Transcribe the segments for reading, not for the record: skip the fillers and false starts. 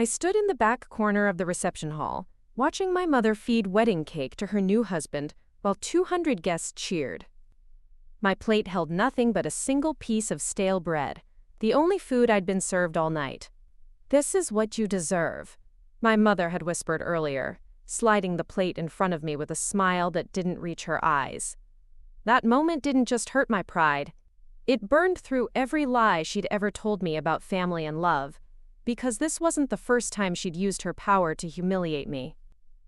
stood in the back corner of the reception hall, watching my mother feed wedding cake to her new husband while 200 guests cheered. My plate held nothing but a single piece of stale bread, the only food I'd been served all night. "This is what you deserve," my mother had whispered earlier, sliding the plate in front of me with a smile that didn't reach her eyes. That moment didn't just hurt my pride. It burned through every lie she'd ever told me about family and love, because this wasn't the first time she'd used her power to humiliate me.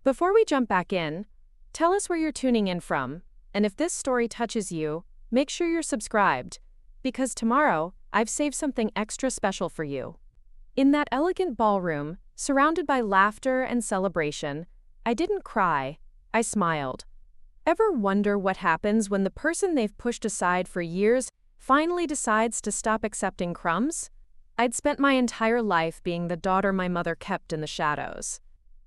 Before we jump back in, tell us where you're tuning in from, and if this story touches you, make sure you're subscribed, because tomorrow, I've saved something extra special for you. In that elegant ballroom, surrounded by laughter and celebration, I didn't cry, I smiled. Ever wonder what happens when the person they've pushed aside for years finally decides to stop accepting crumbs? I'd spent my entire life being the daughter my mother kept in the shadows.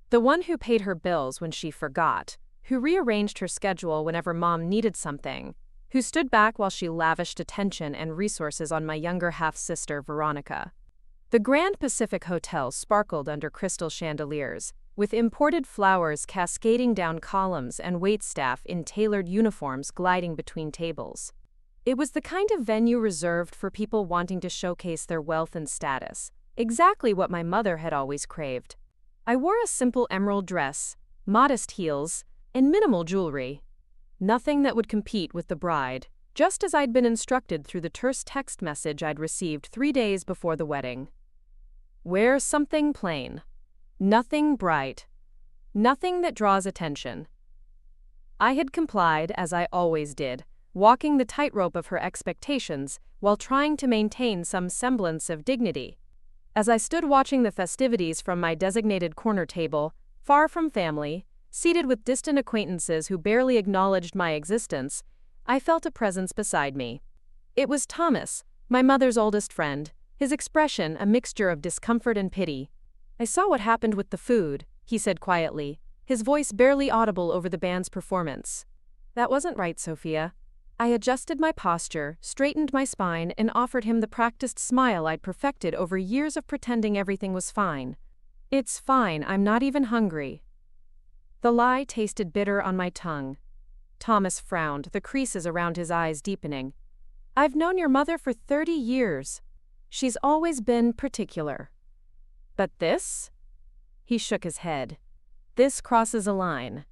The one who paid her bills when she forgot, who rearranged her schedule whenever mom needed something, who stood back while she lavished attention and resources on my younger half-sister, Veronica. The Grand Pacific Hotel sparkled under crystal chandeliers, with imported flowers cascading down columns and waitstaff in tailored uniforms gliding between tables. It was the kind of venue reserved for people wanting to showcase their wealth and status, exactly what my mother had always craved. I wore a simple emerald dress, modest heels, and minimal jewelry. Nothing that would compete with the bride, just as I'd been instructed through the terse text message I'd received 3 days before the wedding. Wear something plain. Nothing bright. Nothing that draws attention. I had complied, as I always did, walking the tightrope of her expectations while trying to maintain some semblance of dignity. As I stood watching the festivities from my designated corner table, far from family, seated with distant acquaintances who barely acknowledged my existence, I felt a presence beside me. It was Thomas, my mother's oldest friend, his expression a mixture of discomfort and pity. "I saw what happened with the food," he said quietly, his voice barely audible over the band's performance. "That wasn't right, Sophia." I adjusted my posture, straightened my spine, and offered him the practiced smile I'd perfected over years of pretending everything was fine. "It's fine, I'm not even hungry." The lie tasted bitter on my tongue. Thomas frowned, the creases around his eyes deepening. "I've known your mother for 30 years. She's always been particular. But this?" He shook his head. "This crosses a line."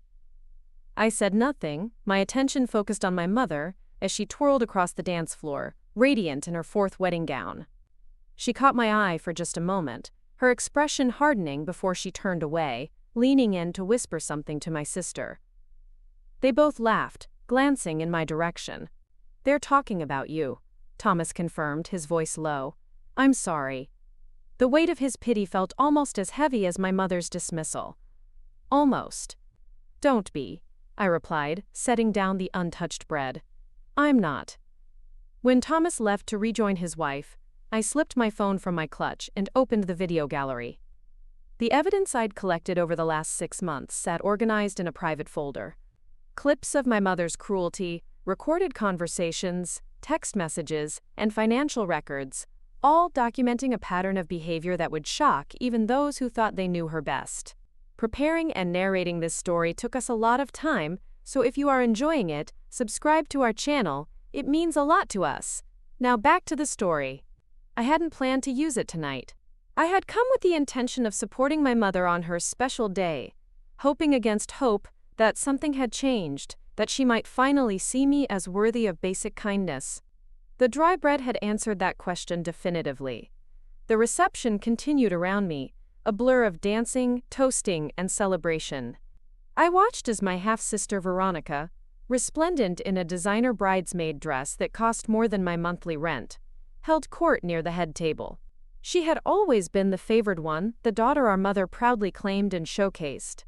I said nothing, my attention focused on my mother as she twirled across the dance floor, radiant in her 4th wedding gown. She caught my eye for just a moment, her expression hardening before she turned away, leaning in to whisper something to my sister. They both laughed, glancing in my direction. "They're talking about you," Thomas confirmed, his voice low. "I'm sorry." The weight of his pity felt almost as heavy as my mother's dismissal. "Almost." "Don't be," I replied, setting down the untouched bread. "I'm not." When Thomas left to rejoin his wife, I slipped my phone from my clutch and opened the video gallery. The evidence I'd collected over the last 6 months sat organized in a private folder. Clips of my mother's cruelty, recorded conversations, text messages, and financial records, all documenting a pattern of behavior that would shock even those who thought they knew her best. Preparing and narrating this story took us a lot of time, so if you are enjoying it, subscribe to our channel, it means a lot to us. Now back to the story. I hadn't planned to use it tonight. I had come with the intention of supporting my mother on her special day, hoping against hope that something had changed, that she might finally see me as worthy of basic kindness. The dry bread had answered that question definitively. The reception continued around me, a blur of dancing, toasting, and celebration. I watched as my half-sister Veronica, resplendent in a designer bridesmaid dress that cost more than my monthly rent, held court near the head table. She had always been the favored one, the daughter our mother proudly claimed and showcased.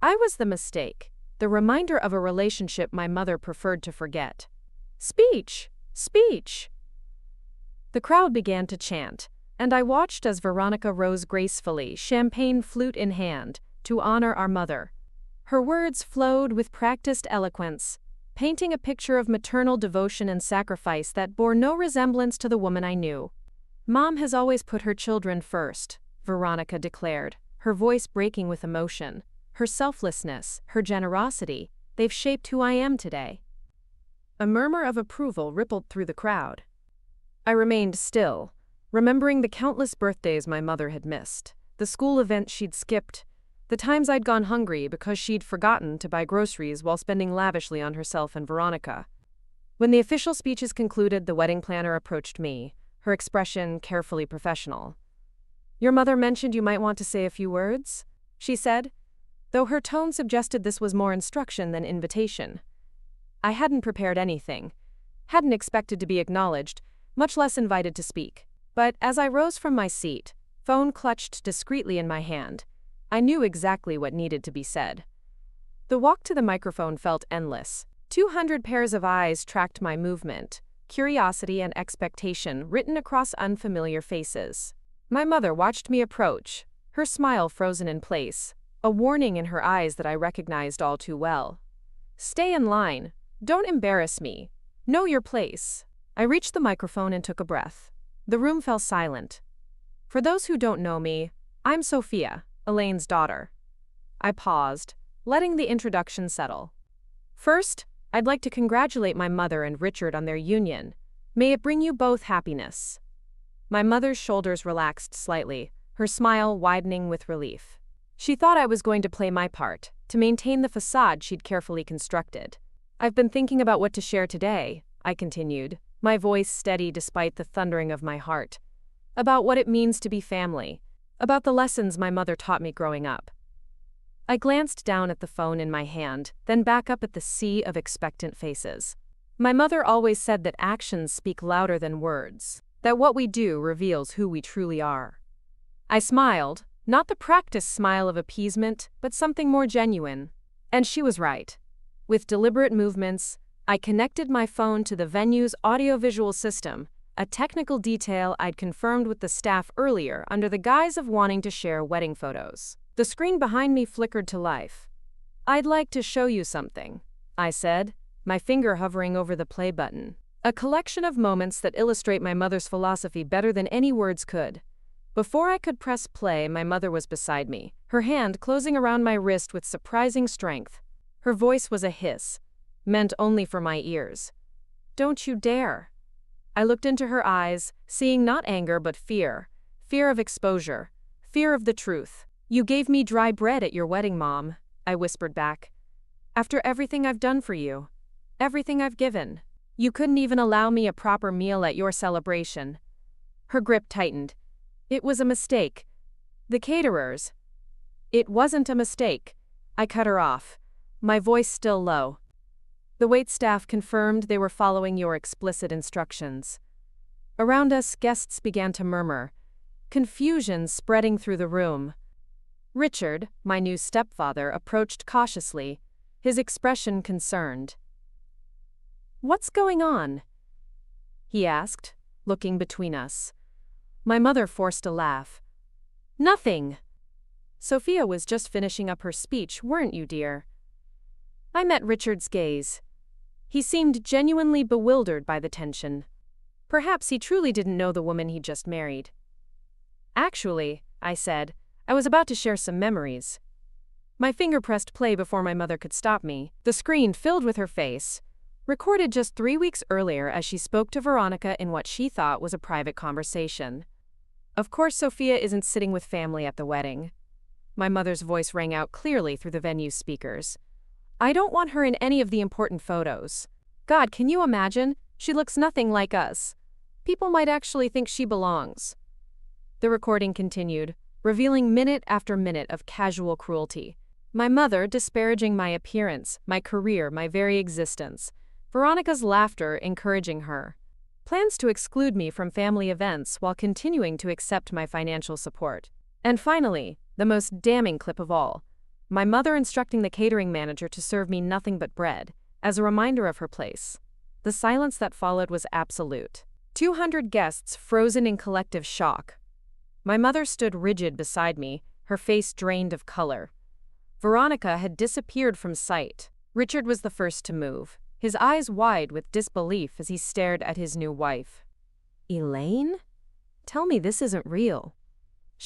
I was the mistake, the reminder of a relationship my mother preferred to forget. "Speech! Speech!" The crowd began to chant, and I watched as Veronica rose gracefully, champagne flute in hand, to honor our mother. Her words flowed with practiced eloquence, painting a picture of maternal devotion and sacrifice that bore no resemblance to the woman I knew. "Mom has always put her children first," Veronica declared, her voice breaking with emotion. Her selflessness, her generosity, they've shaped who I am today. A murmur of approval rippled through the crowd. I remained still, remembering the countless birthdays my mother had missed, the school events she'd skipped, the times I'd gone hungry because she'd forgotten to buy groceries while spending lavishly on herself and Veronica. When the official speeches concluded, the wedding planner approached me, her expression carefully professional. "Your mother mentioned you might want to say a few words," she said, though her tone suggested this was more instruction than invitation. I hadn't prepared anything, hadn't expected to be acknowledged, much less invited to speak. But as I rose from my seat, phone clutched discreetly in my hand, I knew exactly what needed to be said. The walk to the microphone felt endless. 200 pairs of eyes tracked my movement, curiosity and expectation written across unfamiliar faces. My mother watched me approach, her smile frozen in place, a warning in her eyes that I recognized all too well. "Stay in line. Don't embarrass me. Know your place." I reached the microphone and took a breath. The room fell silent. "For those who don't know me, I'm Sophia, Elaine's daughter." I paused, letting the introduction settle. "First, I'd like to congratulate my mother and Richard on their union. May it bring you both happiness." My mother's shoulders relaxed slightly, her smile widening with relief. She thought I was going to play my part, to maintain the facade she'd carefully constructed. "I've been thinking about what to share today," I continued, my voice steady despite the thundering of my heart. "About what it means to be family, about the lessons my mother taught me growing up." I glanced down at the phone in my hand, then back up at the sea of expectant faces. My mother always said that actions speak louder than words, that what we do reveals who we truly are. I smiled, not the practiced smile of appeasement, but something more genuine. And she was right. With deliberate movements, I connected my phone to the venue's audiovisual system, a technical detail I'd confirmed with the staff earlier under the guise of wanting to share wedding photos. The screen behind me flickered to life. "I'd like to show you something," I said, my finger hovering over the play button. A collection of moments that illustrate my mother's philosophy better than any words could. Before I could press play, my mother was beside me, her hand closing around my wrist with surprising strength. Her voice was a hiss, meant only for my ears. "Don't you dare." I looked into her eyes, seeing not anger but fear. Fear of exposure. Fear of the truth. "You gave me dry bread at your wedding, Mom," I whispered back. "After everything I've done for you. Everything I've given. You couldn't even allow me a proper meal at your celebration." Her grip tightened. "It was a mistake. The caterers." "It wasn't a mistake." I cut her off, my voice still low. "The waitstaff confirmed they were following your explicit instructions." Around us, guests began to murmur, confusion spreading through the room. Richard, my new stepfather, approached cautiously, his expression concerned. "What's going on?" he asked, looking between us. My mother forced a laugh. "Nothing." "Sophia was just finishing up her speech, weren't you, dear?" I met Richard's gaze. He seemed genuinely bewildered by the tension. Perhaps he truly didn't know the woman he'd just married. "Actually," I said, "I was about to share some memories." My finger pressed play before my mother could stop me. The screen filled with her face, recorded just 3 weeks earlier as she spoke to Veronica in what she thought was a private conversation. "Of course Sophia isn't sitting with family at the wedding." My mother's voice rang out clearly through the venue's speakers. "I don't want her in any of the important photos. God, can you imagine? She looks nothing like us. People might actually think she belongs." The recording continued, revealing minute after minute of casual cruelty. My mother disparaging my appearance, my career, my very existence. Veronica's laughter encouraging her. Plans to exclude me from family events while continuing to accept my financial support. And finally, the most damning clip of all. My mother instructing the catering manager to serve me nothing but bread, as a reminder of her place. The silence that followed was absolute. 200 guests frozen in collective shock. My mother stood rigid beside me, her face drained of color. Veronica had disappeared from sight. Richard was the first to move, his eyes wide with disbelief as he stared at his new wife. "Elaine? Tell me this isn't real."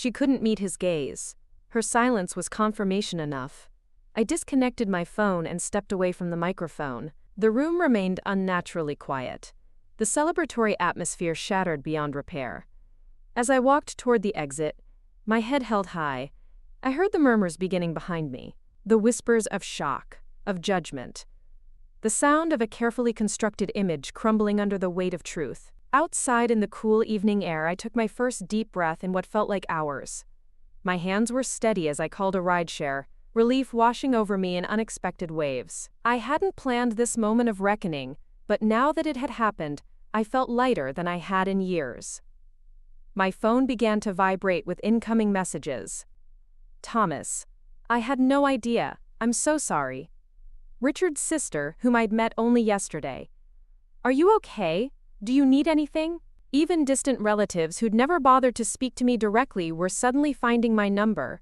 She couldn't meet his gaze. Her silence was confirmation enough. I disconnected my phone and stepped away from the microphone. The room remained unnaturally quiet. The celebratory atmosphere shattered beyond repair. As I walked toward the exit, my head held high, I heard the murmurs beginning behind me, the whispers of shock, of judgment, the sound of a carefully constructed image crumbling under the weight of truth. Outside in the cool evening air, I took my first deep breath in what felt like hours. My hands were steady as I called a rideshare, relief washing over me in unexpected waves. I hadn't planned this moment of reckoning, but now that it had happened, I felt lighter than I had in years. My phone began to vibrate with incoming messages. Thomas. I had no idea. I'm so sorry. Richard's sister, whom I'd met only yesterday. Are you okay? Do you need anything? Even distant relatives who'd never bothered to speak to me directly were suddenly finding my number.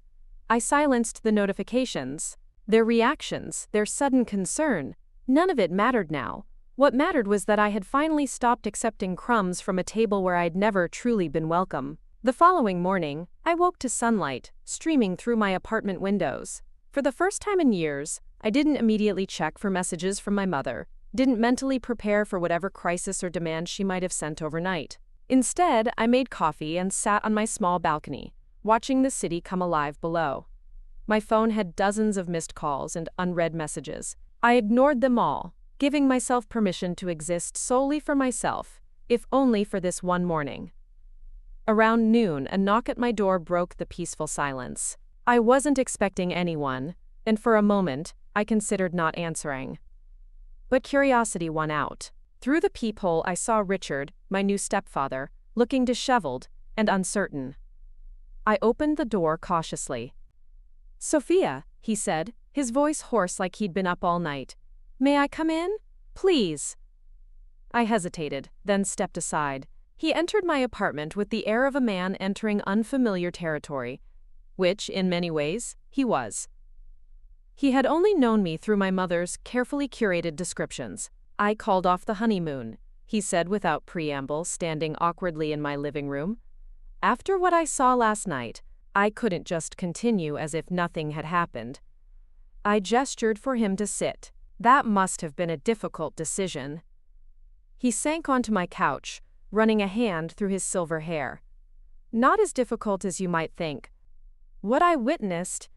I silenced the notifications. Their reactions, their sudden concern, none of it mattered now. What mattered was that I had finally stopped accepting crumbs from a table where I'd never truly been welcome. The following morning, I woke to sunlight streaming through my apartment windows. For the first time in years, I didn't immediately check for messages from my mother, didn't mentally prepare for whatever crisis or demand she might have sent overnight. Instead, I made coffee and sat on my small balcony, watching the city come alive below. My phone had dozens of missed calls and unread messages. I ignored them all, giving myself permission to exist solely for myself, if only for this one morning. Around noon, a knock at my door broke the peaceful silence. I wasn't expecting anyone, and for a moment, I considered not answering. But curiosity won out. Through the peephole, I saw Richard, my new stepfather, looking disheveled and uncertain. I opened the door cautiously. "Sophia," he said, his voice hoarse like he'd been up all night. "May I come in? Please." I hesitated, then stepped aside. He entered my apartment with the air of a man entering unfamiliar territory, which, in many ways, he was. He had only known me through my mother's carefully curated descriptions. "I called off the honeymoon," he said without preamble, standing awkwardly in my living room. "After what I saw last night, I couldn't just continue as if nothing had happened." I gestured for him to sit. That must have been a difficult decision. He sank onto my couch, running a hand through his silver hair. "Not as difficult as you might think. What I witnessed—"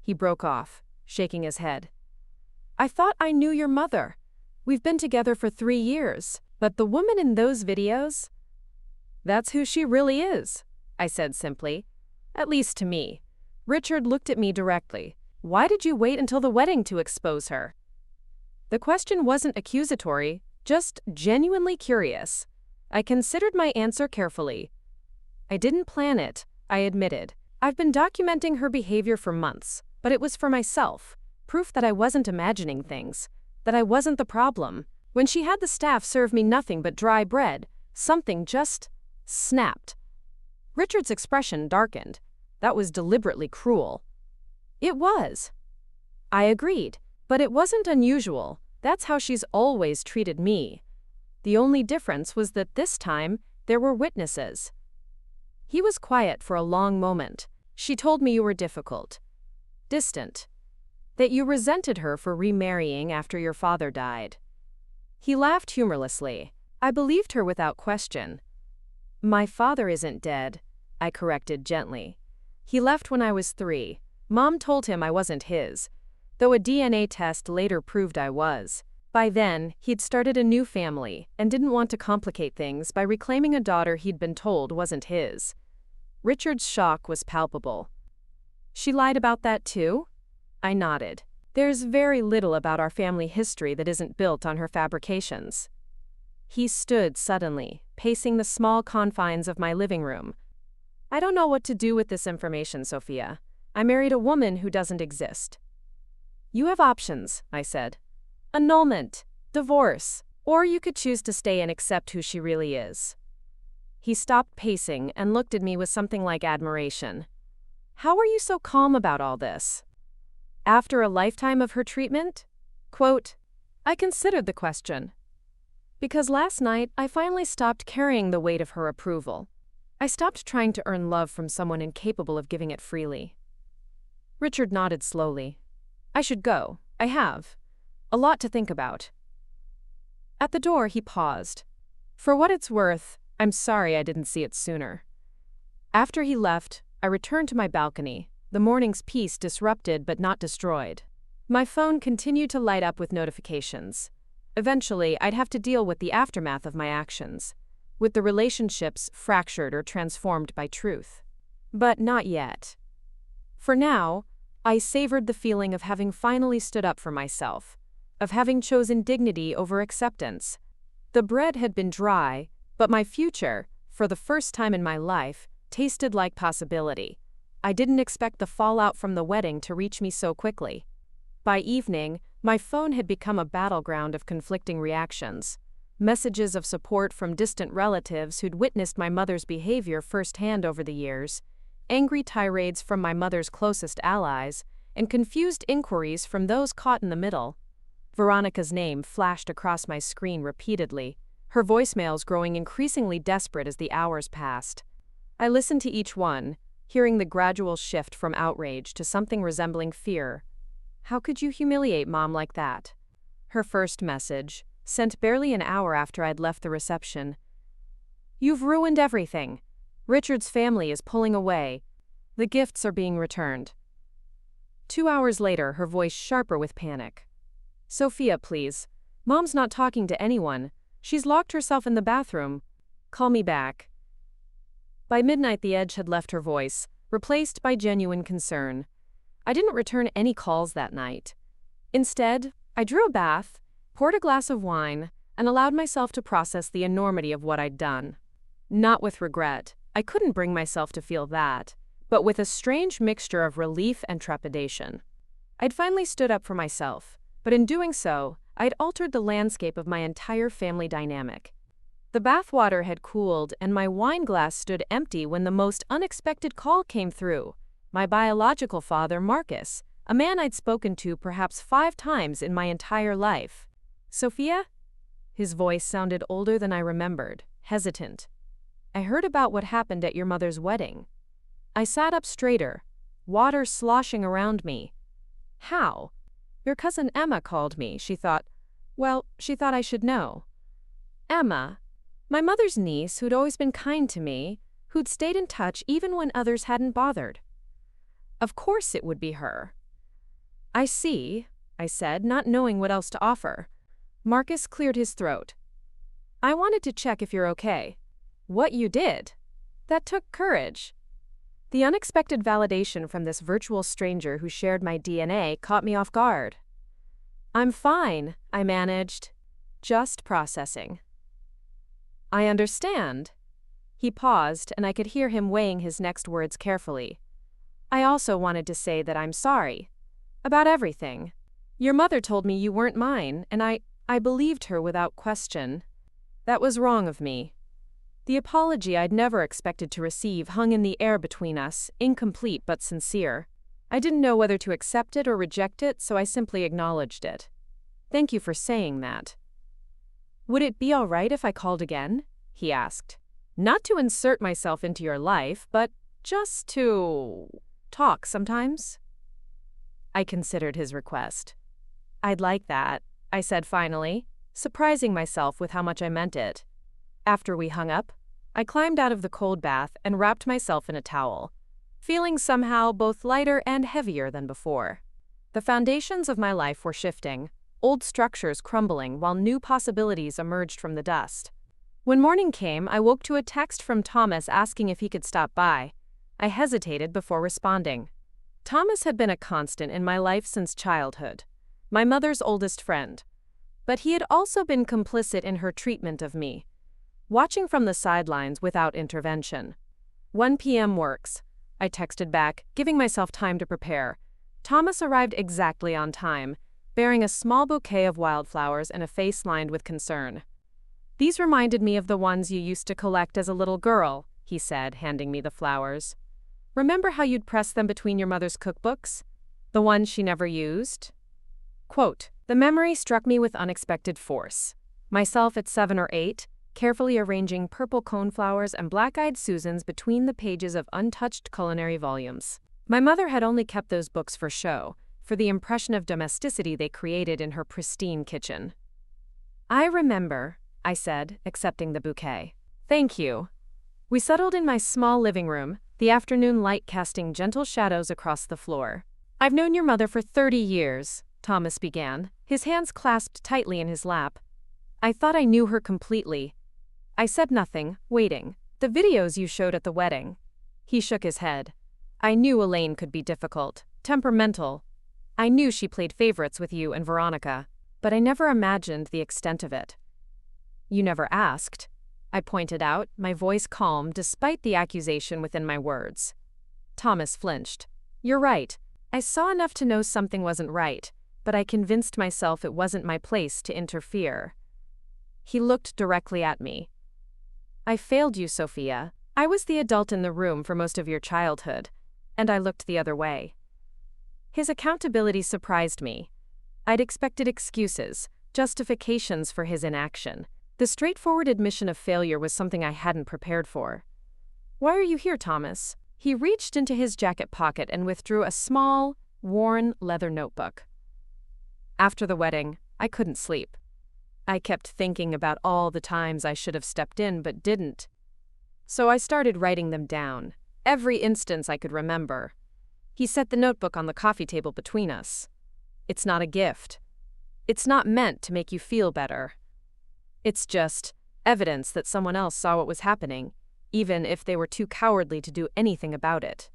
He broke off, shaking his head. "I thought I knew your mother. We've been together for 3 years, but the woman in those videos—" "That's who she really is," I said simply. "At least to me." Richard looked at me directly. "Why did you wait until the wedding to expose her?" The question wasn't accusatory, just genuinely curious. I considered my answer carefully. "I didn't plan it," I admitted. "I've been documenting her behavior for months, but it was for myself, proof that I wasn't imagining things, that I wasn't the problem. When she had the staff serve me nothing but dry bread, something just snapped." Richard's expression darkened. That was deliberately cruel. "It was." I agreed, but it wasn't unusual. That's how she's always treated me. The only difference was that this time, there were witnesses. He was quiet for a long moment. "She told me you were difficult, distant, that you resented her for remarrying after your father died." He laughed humorlessly. I believed her without question. "My father isn't dead," I corrected gently. "He left when I was 3. Mom told him I wasn't his, though a DNA test later proved I was. By then, he'd started a new family and didn't want to complicate things by reclaiming a daughter he'd been told wasn't his." Richard's shock was palpable. "She lied about that too?" I nodded. "There's very little about our family history that isn't built on her fabrications." He stood suddenly, pacing the small confines of my living room. "I don't know what to do with this information, Sophia. I married a woman who doesn't exist." "You have options," I said. "Annulment, divorce, or you could choose to stay and accept who she really is." He stopped pacing and looked at me with something like admiration. "How are you so calm about all this? After a lifetime of her treatment?" Quote, I considered the question. "Because last night I finally stopped carrying the weight of her approval. I stopped trying to earn love from someone incapable of giving it freely. Richard nodded slowly. I should go. I have. A lot to think about. At the door, he paused. For what it's worth, I'm sorry I didn't see it sooner. After he left, I returned to my balcony, the morning's peace disrupted but not destroyed. My phone continued to light up with notifications. Eventually, I'd have to deal with the aftermath of my actions, with the relationships fractured or transformed by truth. But not yet. For now, I savored the feeling of having finally stood up for myself, of having chosen dignity over acceptance. The bread had been dry, but my future, for the first time in my life, tasted like possibility. I didn't expect the fallout from the wedding to reach me so quickly. By evening, my phone had become a battleground of conflicting reactions. Messages of support from distant relatives who'd witnessed my mother's behavior firsthand over the years, angry tirades from my mother's closest allies, and confused inquiries from those caught in the middle. Veronica's name flashed across my screen repeatedly, her voicemails growing increasingly desperate as the hours passed. I listened to each one, hearing the gradual shift from outrage to something resembling fear. How could you humiliate Mom like that? Her first message, sent barely an hour after I'd left the reception. You've ruined everything. Richard's family is pulling away. The gifts are being returned. 2 hours later, her voice sharper with panic. Sophia, please. Mom's not talking to anyone. She's locked herself in the bathroom. Call me back. By midnight, the edge had left her voice, replaced by genuine concern. I didn't return any calls that night. Instead, I drew a bath, poured a glass of wine, and allowed myself to process the enormity of what I'd done. Not with regret. I couldn't bring myself to feel that, but with a strange mixture of relief and trepidation. I'd finally stood up for myself, but in doing so, I'd altered the landscape of my entire family dynamic. The bathwater had cooled, and my wine glass stood empty when the most unexpected call came through. My biological father, Marcus, a man I'd spoken to perhaps 5 times in my entire life. Sophia? His voice sounded older than I remembered, hesitant. I heard about what happened at your mother's wedding. I sat up straighter, water sloshing around me. How? Your cousin Emma called me, she thought I should know. Emma? My mother's niece who'd always been kind to me, who'd stayed in touch even when others hadn't bothered. Of course it would be her. I see, I said, not knowing what else to offer. Marcus cleared his throat. I wanted to check if you're okay. What you did? That took courage. The unexpected validation from this virtual stranger who shared my DNA caught me off guard. I'm fine, I managed. Just processing. I understand. He paused, and I could hear him weighing his next words carefully. I also wanted to say that I'm sorry. About everything. Your mother told me you weren't mine, and I believed her without question. That was wrong of me. The apology I'd never expected to receive hung in the air between us, incomplete but sincere. I didn't know whether to accept it or reject it, so I simply acknowledged it. Thank you for saying that. Would it be all right if I called again? He asked. Not to insert myself into your life, but just to talk sometimes. I considered his request. I'd like that, I said finally, surprising myself with how much I meant it. After we hung up, I climbed out of the cold bath and wrapped myself in a towel, feeling somehow both lighter and heavier than before. The foundations of my life were shifting, old structures crumbling while new possibilities emerged from the dust. When morning came, I woke to a text from Thomas asking if he could stop by. I hesitated before responding. Thomas had been a constant in my life since childhood, my mother's oldest friend. But he had also been complicit in her treatment of me, watching from the sidelines without intervention. 1 p.m. works, I texted back, giving myself time to prepare. Thomas arrived exactly on time, bearing a small bouquet of wildflowers and a face lined with concern. These reminded me of the ones you used to collect as a little girl, he said, handing me the flowers. Remember how you'd press them between your mother's cookbooks? The ones she never used? Quote, the memory struck me with unexpected force. Myself at 7 or 8, carefully arranging purple coneflowers and black-eyed Susans between the pages of untouched culinary volumes. My mother had only kept those books for show, for the impression of domesticity they created in her pristine kitchen. "I remember," I said, accepting the bouquet. "Thank you." We settled in my small living room, the afternoon light casting gentle shadows across the floor. "I've known your mother for 30 years, Thomas began, his hands clasped tightly in his lap. "I thought I knew her completely." I said nothing, waiting. "The videos you showed at the wedding." He shook his head. "I knew Elaine could be difficult, temperamental. I knew she played favorites with you and Veronica, but I never imagined the extent of it." "You never asked," I pointed out, my voice calm despite the accusation within my words. Thomas flinched. "You're right. I saw enough to know something wasn't right, but I convinced myself it wasn't my place to interfere." He looked directly at me. "I failed you, Sophia. I was the adult in the room for most of your childhood, and I looked the other way." His accountability surprised me. I'd expected excuses, justifications for his inaction. The straightforward admission of failure was something I hadn't prepared for. "Why are you here, Thomas?" He reached into his jacket pocket and withdrew a small, worn leather notebook. "After the wedding, I couldn't sleep. I kept thinking about all the times I should have stepped in but didn't. So I started writing them down, every instance I could remember." He set the notebook on the coffee table between us. "It's not a gift. It's not meant to make you feel better. It's just evidence that someone else saw what was happening, even if they were too cowardly to do anything about it."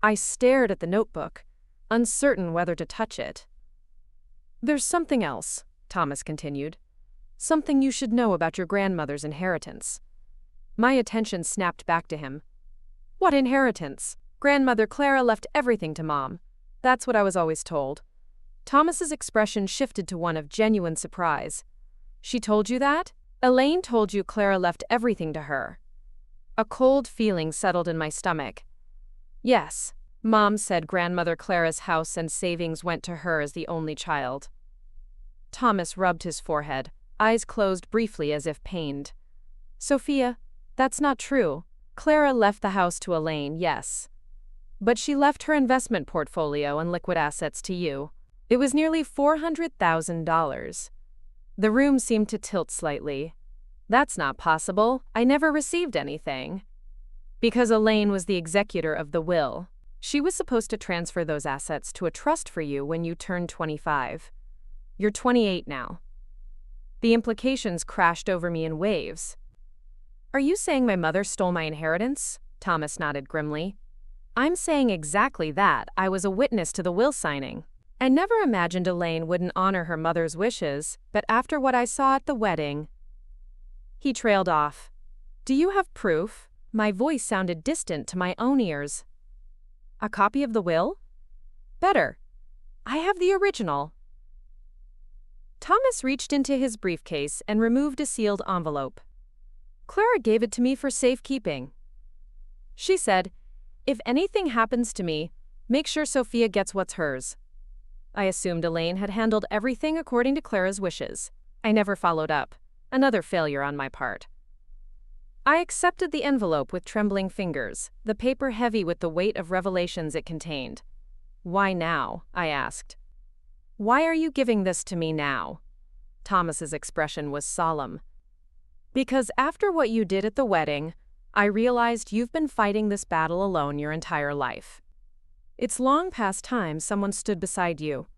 I stared at the notebook, uncertain whether to touch it. "There's something else," Thomas continued. "Something you should know about your grandmother's inheritance." My attention snapped back to him. "What inheritance? Grandmother Clara left everything to Mom. That's what I was always told." Thomas's expression shifted to one of genuine surprise. "She told you that? Elaine told you Clara left everything to her." A cold feeling settled in my stomach. "Yes, Mom said Grandmother Clara's house and savings went to her as the only child." Thomas rubbed his forehead, eyes closed briefly as if pained. "Sophia, that's not true. Clara left the house to Elaine, yes. But she left her investment portfolio and liquid assets to you. It was nearly $400,000. The room seemed to tilt slightly. "That's not possible. I never received anything." "Because Elaine was the executor of the will. She was supposed to transfer those assets to a trust for you when you turned 25. You're 28 now." The implications crashed over me in waves. "Are you saying my mother stole my inheritance?" Thomas nodded grimly. "I'm saying exactly that. I was a witness to the will signing. I never imagined Elaine wouldn't honor her mother's wishes, but after what I saw at the wedding..." He trailed off. "Do you have proof?" My voice sounded distant to my own ears. "A copy of the will?" "Better. I have the original." Thomas reached into his briefcase and removed a sealed envelope. "Clara gave it to me for safekeeping. She said, 'If anything happens to me, make sure Sophia gets what's hers.' I assumed Elaine had handled everything according to Clara's wishes. I never followed up. Another failure on my part." I accepted the envelope with trembling fingers, the paper heavy with the weight of revelations it contained. "Why now?" I asked. "Why are you giving this to me now?" Thomas's expression was solemn. "Because after what you did at the wedding, I realized you've been fighting this battle alone your entire life. It's long past time someone stood beside you."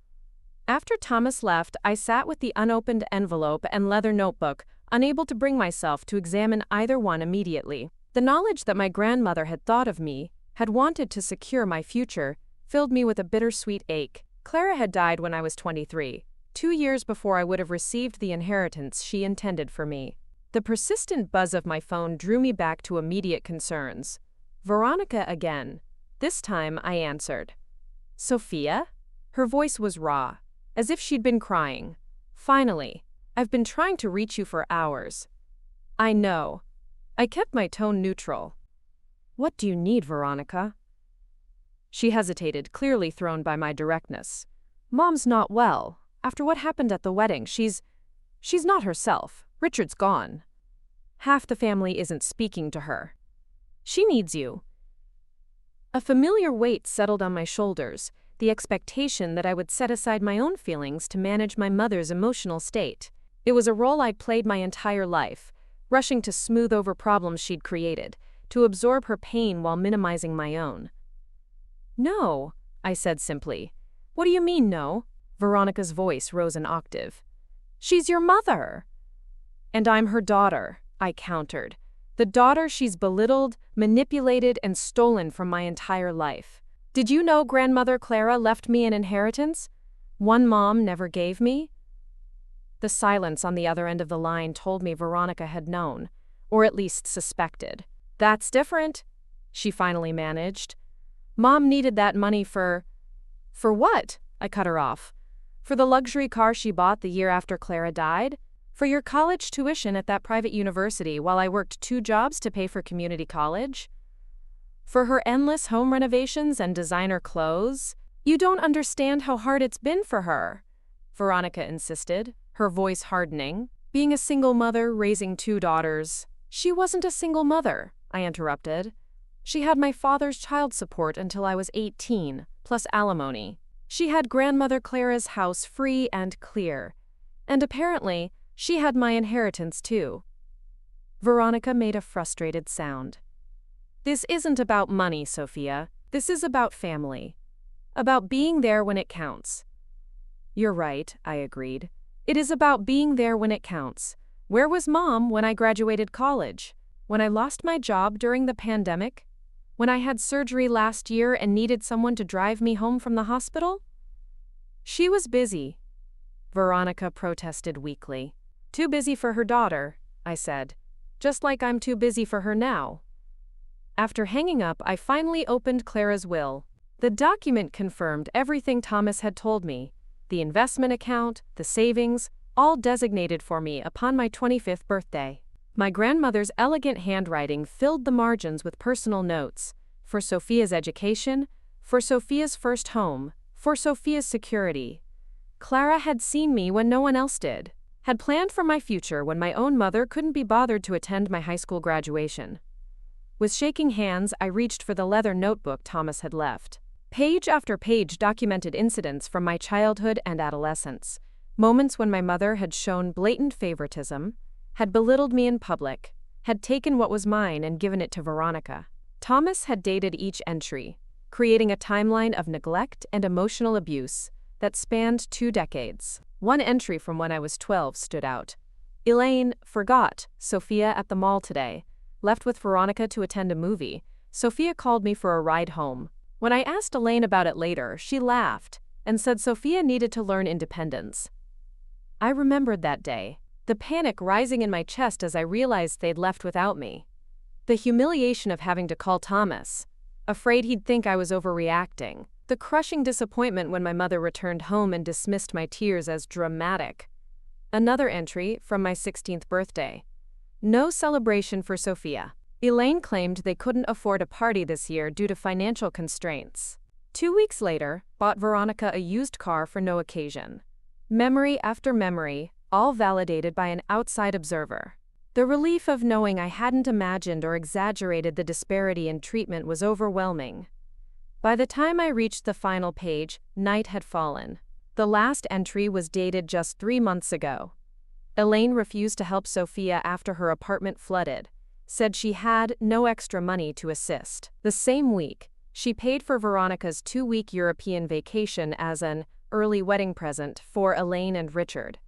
After Thomas left, I sat with the unopened envelope and leather notebook, unable to bring myself to examine either one immediately. The knowledge that my grandmother had thought of me, had wanted to secure my future, filled me with a bittersweet ache. Clara had died when I was 23, 2 years before I would have received the inheritance she intended for me. The persistent buzz of my phone drew me back to immediate concerns. Veronica again. This time I answered. "Sophia?" Her voice was raw, as if she'd been crying. "Finally. I've been trying to reach you for hours." "I know." I kept my tone neutral. "What do you need, Veronica?" She hesitated, clearly thrown by my directness. "Mom's not well. After what happened at the wedding, she's not herself. Richard's gone. Half the family isn't speaking to her. She needs you. A familiar weight settled on my shoulders, the expectation that I would set aside my own feelings to manage my mother's emotional state. It was a role I'd played my entire life, rushing to smooth over problems she'd created, to absorb her pain while minimizing my own. "No," I said simply. "What do you mean, no?" Veronica's voice rose an octave. "She's your mother." "And I'm her daughter," I countered. "The daughter she's belittled, manipulated, and stolen from my entire life. Did you know Grandmother Clara left me an inheritance? One Mom never gave me?" The silence on the other end of the line told me Veronica had known, or at least suspected. "That's different," she finally managed. "Mom needed that money for what?" I cut her off. "For the luxury car she bought the year after Clara died? For your college tuition at that private university while I worked 2 jobs to pay for community college? For her endless home renovations and designer clothes? You don't understand how hard it's been for her," Veronica insisted, her voice hardening. "Being a single mother, raising 2 daughters." "She wasn't a single mother," I interrupted. "She had my father's child support until I was 18, plus alimony. She had Grandmother Clara's house free and clear. And apparently, she had my inheritance too." Veronica made a frustrated sound. "This isn't about money, Sophia. This is about family. About being there when it counts." "You're right," I agreed. "It is about being there when it counts. Where was Mom when I graduated college? When I lost my job during the pandemic? When I had surgery last year and needed someone to drive me home from the hospital?" "She was busy," Veronica protested weakly. "Too busy for her daughter," I said. "Just like I'm too busy for her now." After hanging up, I finally opened Clara's will. The document confirmed everything Thomas had told me. The investment account, the savings, all designated for me upon my 25th birthday. My grandmother's elegant handwriting filled the margins with personal notes. For Sophia's education, for Sophia's first home, for Sophia's security. Clara had seen me when no one else did. Had planned for my future when my own mother couldn't be bothered to attend my high school graduation. With shaking hands, I reached for the leather notebook Thomas had left. Page after page documented incidents from my childhood and adolescence. Moments when my mother had shown blatant favoritism, had belittled me in public, had taken what was mine and given it to Veronica. Thomas had dated each entry, creating a timeline of neglect and emotional abuse that spanned 2 decades. One entry from when I was 12 stood out. "Elaine forgot Sophia at the mall today. Left with Veronica to attend a movie. Sophia called me for a ride home. When I asked Elaine about it later, she laughed and said Sophia needed to learn independence." I remembered that day, the panic rising in my chest as I realized they'd left without me. The humiliation of having to call Thomas, afraid he'd think I was overreacting. The crushing disappointment when my mother returned home and dismissed my tears as dramatic. Another entry from my 16th birthday. "No celebration for Sophia. Elaine claimed they couldn't afford a party this year due to financial constraints. 2 weeks later, bought Veronica a used car for no occasion." Memory after memory, all validated by an outside observer. The relief of knowing I hadn't imagined or exaggerated the disparity in treatment was overwhelming. By the time I reached the final page, night had fallen. The last entry was dated just 3 months ago. Elaine refused to help Sophia after her apartment flooded, said she had no extra money to assist. The same week, she paid for Veronica's 2-week European vacation as an early wedding present for Elaine and Richard.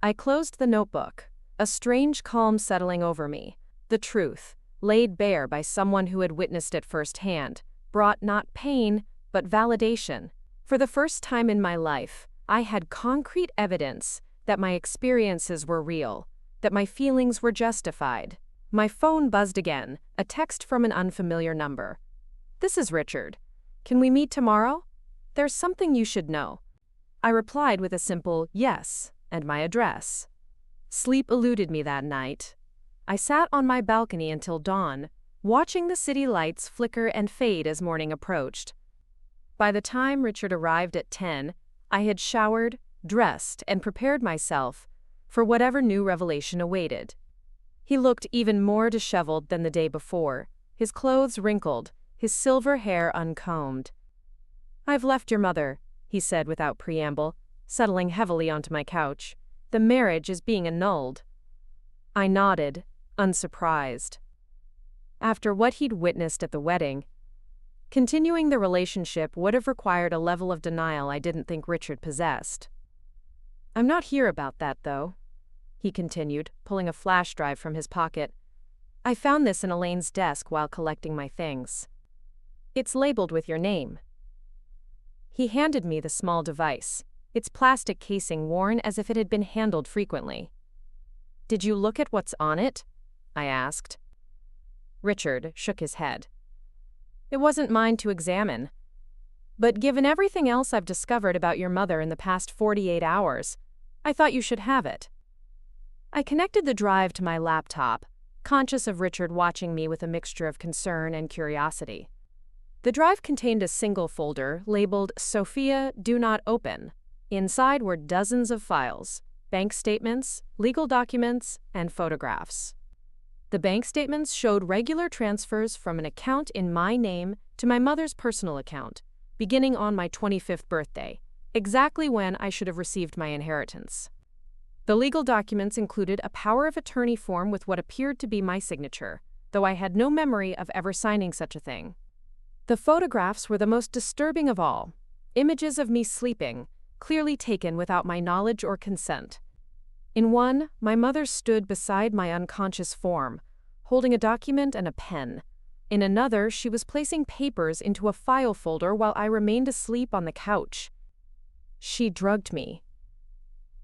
I closed the notebook, a strange calm settling over me. The truth, laid bare by someone who had witnessed it firsthand, brought not pain, but validation. For the first time in my life, I had concrete evidence that my experiences were real, that my feelings were justified. My phone buzzed again, a text from an unfamiliar number. "This is Richard. Can we meet tomorrow? There's something you should know." I replied with a simple yes and my address. Sleep eluded me that night. I sat on my balcony until dawn, watching the city lights flicker and fade as morning approached. By the time Richard arrived at 10, I had showered, dressed, and prepared myself, for whatever new revelation awaited. He looked even more disheveled than the day before, his clothes wrinkled, his silver hair uncombed. "I've left your mother," he said without preamble, settling heavily onto my couch. "The marriage is being annulled." I nodded, unsurprised. After what he'd witnessed at the wedding, continuing the relationship would have required a level of denial I didn't think Richard possessed. "I'm not here about that, though," he continued, pulling a flash drive from his pocket. "I found this in Elaine's desk while collecting my things. It's labeled with your name." He handed me the small device, its plastic casing worn as if it had been handled frequently. "Did you look at what's on it?" I asked. Richard shook his head. "It wasn't mine to examine. But given everything else I've discovered about your mother in the past 48 hours, I thought you should have it." I connected the drive to my laptop, conscious of Richard watching me with a mixture of concern and curiosity. The drive contained a single folder labeled "Sophia, do not open." Inside were dozens of files, bank statements, legal documents, and photographs. The bank statements showed regular transfers from an account in my name to my mother's personal account, beginning on my 25th birthday, exactly when I should have received my inheritance. The legal documents included a power of attorney form with what appeared to be my signature, though I had no memory of ever signing such a thing. The photographs were the most disturbing of all, images of me sleeping, clearly taken without my knowledge or consent. In one, my mother stood beside my unconscious form, holding a document and a pen. In another, she was placing papers into a file folder while I remained asleep on the couch. "She drugged me,"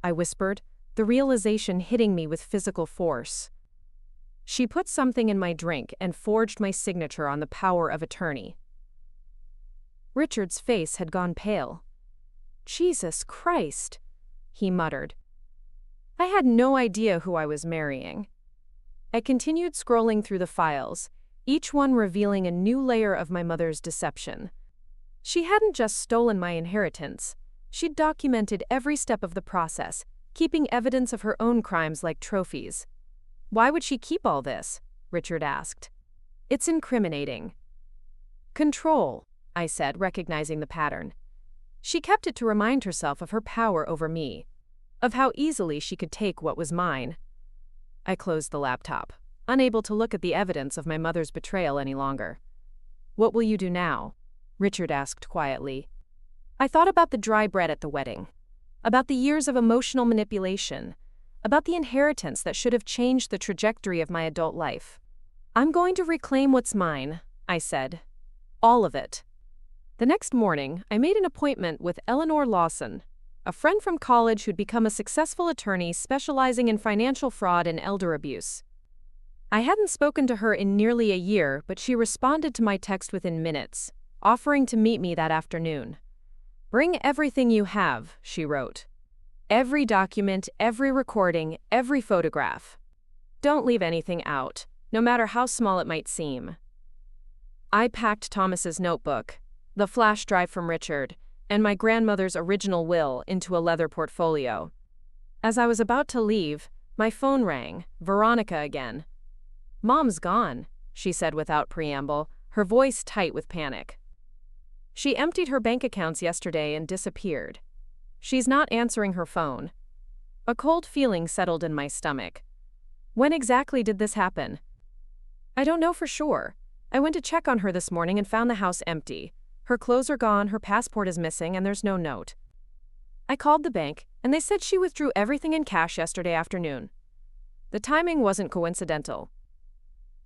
I whispered, the realization hitting me with physical force. "She put something in my drink and forged my signature on the power of attorney." Richard's face had gone pale. "Jesus Christ," he muttered. I had no idea who I was marrying. I continued scrolling through the files, each one revealing a new layer of my mother's deception. She hadn't just stolen my inheritance, she'd documented every step of the process, keeping evidence of her own crimes like trophies. "Why would she keep all this?" Richard asked. "It's incriminating." "Control," I said, recognizing the pattern. She kept it to remind herself of her power over me, of how easily she could take what was mine. I closed the laptop, unable to look at the evidence of my mother's betrayal any longer. "What will you do now?" Richard asked quietly. I thought about the dry bread at the wedding, about the years of emotional manipulation, about the inheritance that should have changed the trajectory of my adult life. "I'm going to reclaim what's mine," I said. "All of it." The next morning, I made an appointment with Eleanor Lawson, a friend from college who'd become a successful attorney specializing in financial fraud and elder abuse. I hadn't spoken to her in nearly a year, but she responded to my text within minutes, offering to meet me that afternoon. "Bring everything you have," she wrote. "Every document, every recording, every photograph. Don't leave anything out, no matter how small it might seem." I packed Thomas's notebook, the flash drive from Richard, and my grandmother's original will into a leather portfolio. As I was about to leave, my phone rang, Veronica again. "Mom's gone," she said without preamble, her voice tight with panic. "She emptied her bank accounts yesterday and disappeared. She's not answering her phone." A cold feeling settled in my stomach. When exactly did this happen? "I don't know for sure. I went to check on her this morning and found the house empty. Her clothes are gone, her passport is missing, and there's no note. I called the bank, and they said she withdrew everything in cash yesterday afternoon. The timing wasn't coincidental."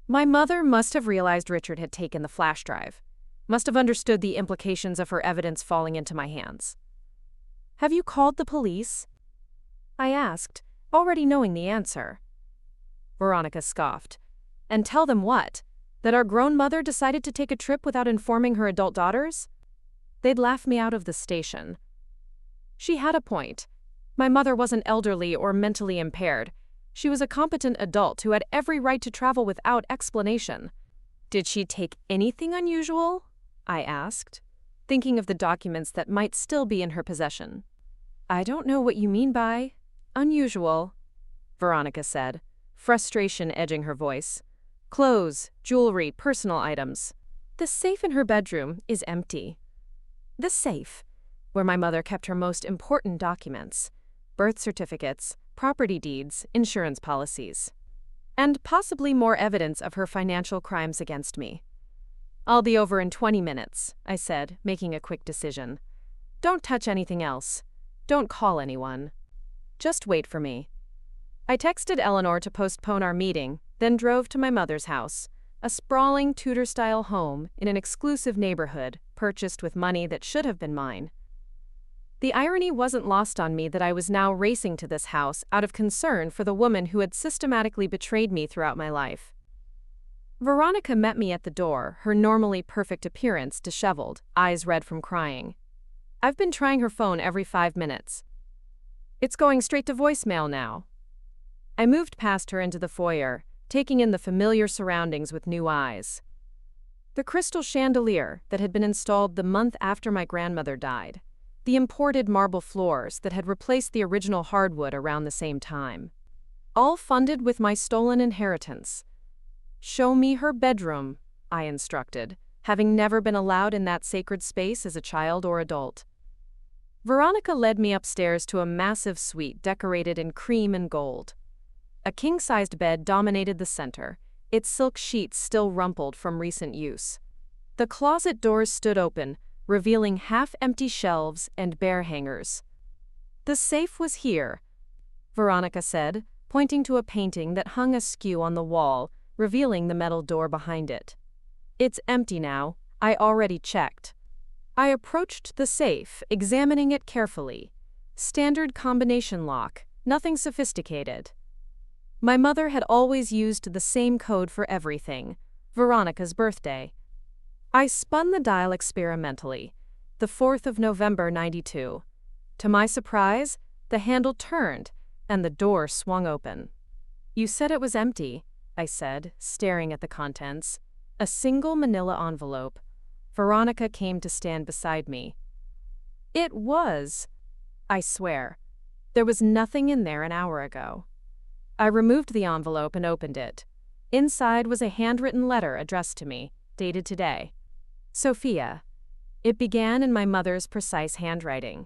My mother must have realized Richard had taken the flash drive, must have understood the implications of her evidence falling into my hands. "Have you called the police?" I asked, already knowing the answer. Veronica scoffed. "And tell them what? That our grown mother decided to take a trip without informing her adult daughters? They'd laugh me out of the station." She had a point. My mother wasn't elderly or mentally impaired. She was a competent adult who had every right to travel without explanation. "Did she take anything unusual?" I asked, thinking of the documents that might still be in her possession. "I don't know what you mean by unusual," Veronica said, frustration edging her voice. Clothes, jewelry, personal items. The safe in her bedroom is empty. The safe, where my mother kept her most important documents, birth certificates, property deeds, insurance policies, and possibly more evidence of her financial crimes against me. I'll be over in 20 minutes, I said, making a quick decision. Don't touch anything else. Don't call anyone. Just wait for me. I texted Eleanor to postpone our meeting, then drove to my mother's house, a sprawling Tudor-style home in an exclusive neighborhood purchased with money that should have been mine. The irony wasn't lost on me that I was now racing to this house out of concern for the woman who had systematically betrayed me throughout my life. Veronica met me at the door, her normally perfect appearance disheveled, eyes red from crying. I've been trying her phone every 5 minutes. It's going straight to voicemail now. I moved past her into the foyer, taking in the familiar surroundings with new eyes. The crystal chandelier that had been installed the month after my grandmother died. The imported marble floors that had replaced the original hardwood around the same time. All funded with my stolen inheritance. Show me her bedroom, I instructed, having never been allowed in that sacred space as a child or adult. Veronica led me upstairs to a massive suite decorated in cream and gold. A king-sized bed dominated the center, its silk sheets still rumpled from recent use. The closet doors stood open, revealing half-empty shelves and bare hangers. The safe was here, Veronica said, pointing to a painting that hung askew on the wall, revealing the metal door behind it. It's empty now, I already checked. I approached the safe, examining it carefully. Standard combination lock, nothing sophisticated. My mother had always used the same code for everything, Veronica's birthday. I spun the dial experimentally, the 4th of November, 92. To my surprise, the handle turned, and the door swung open. You said it was empty, I said, staring at the contents. A single manila envelope. Veronica came to stand beside me. It was. I swear. There was nothing in there an hour ago. I removed the envelope and opened it. Inside was a handwritten letter addressed to me, dated today. Sophia. It began in my mother's precise handwriting.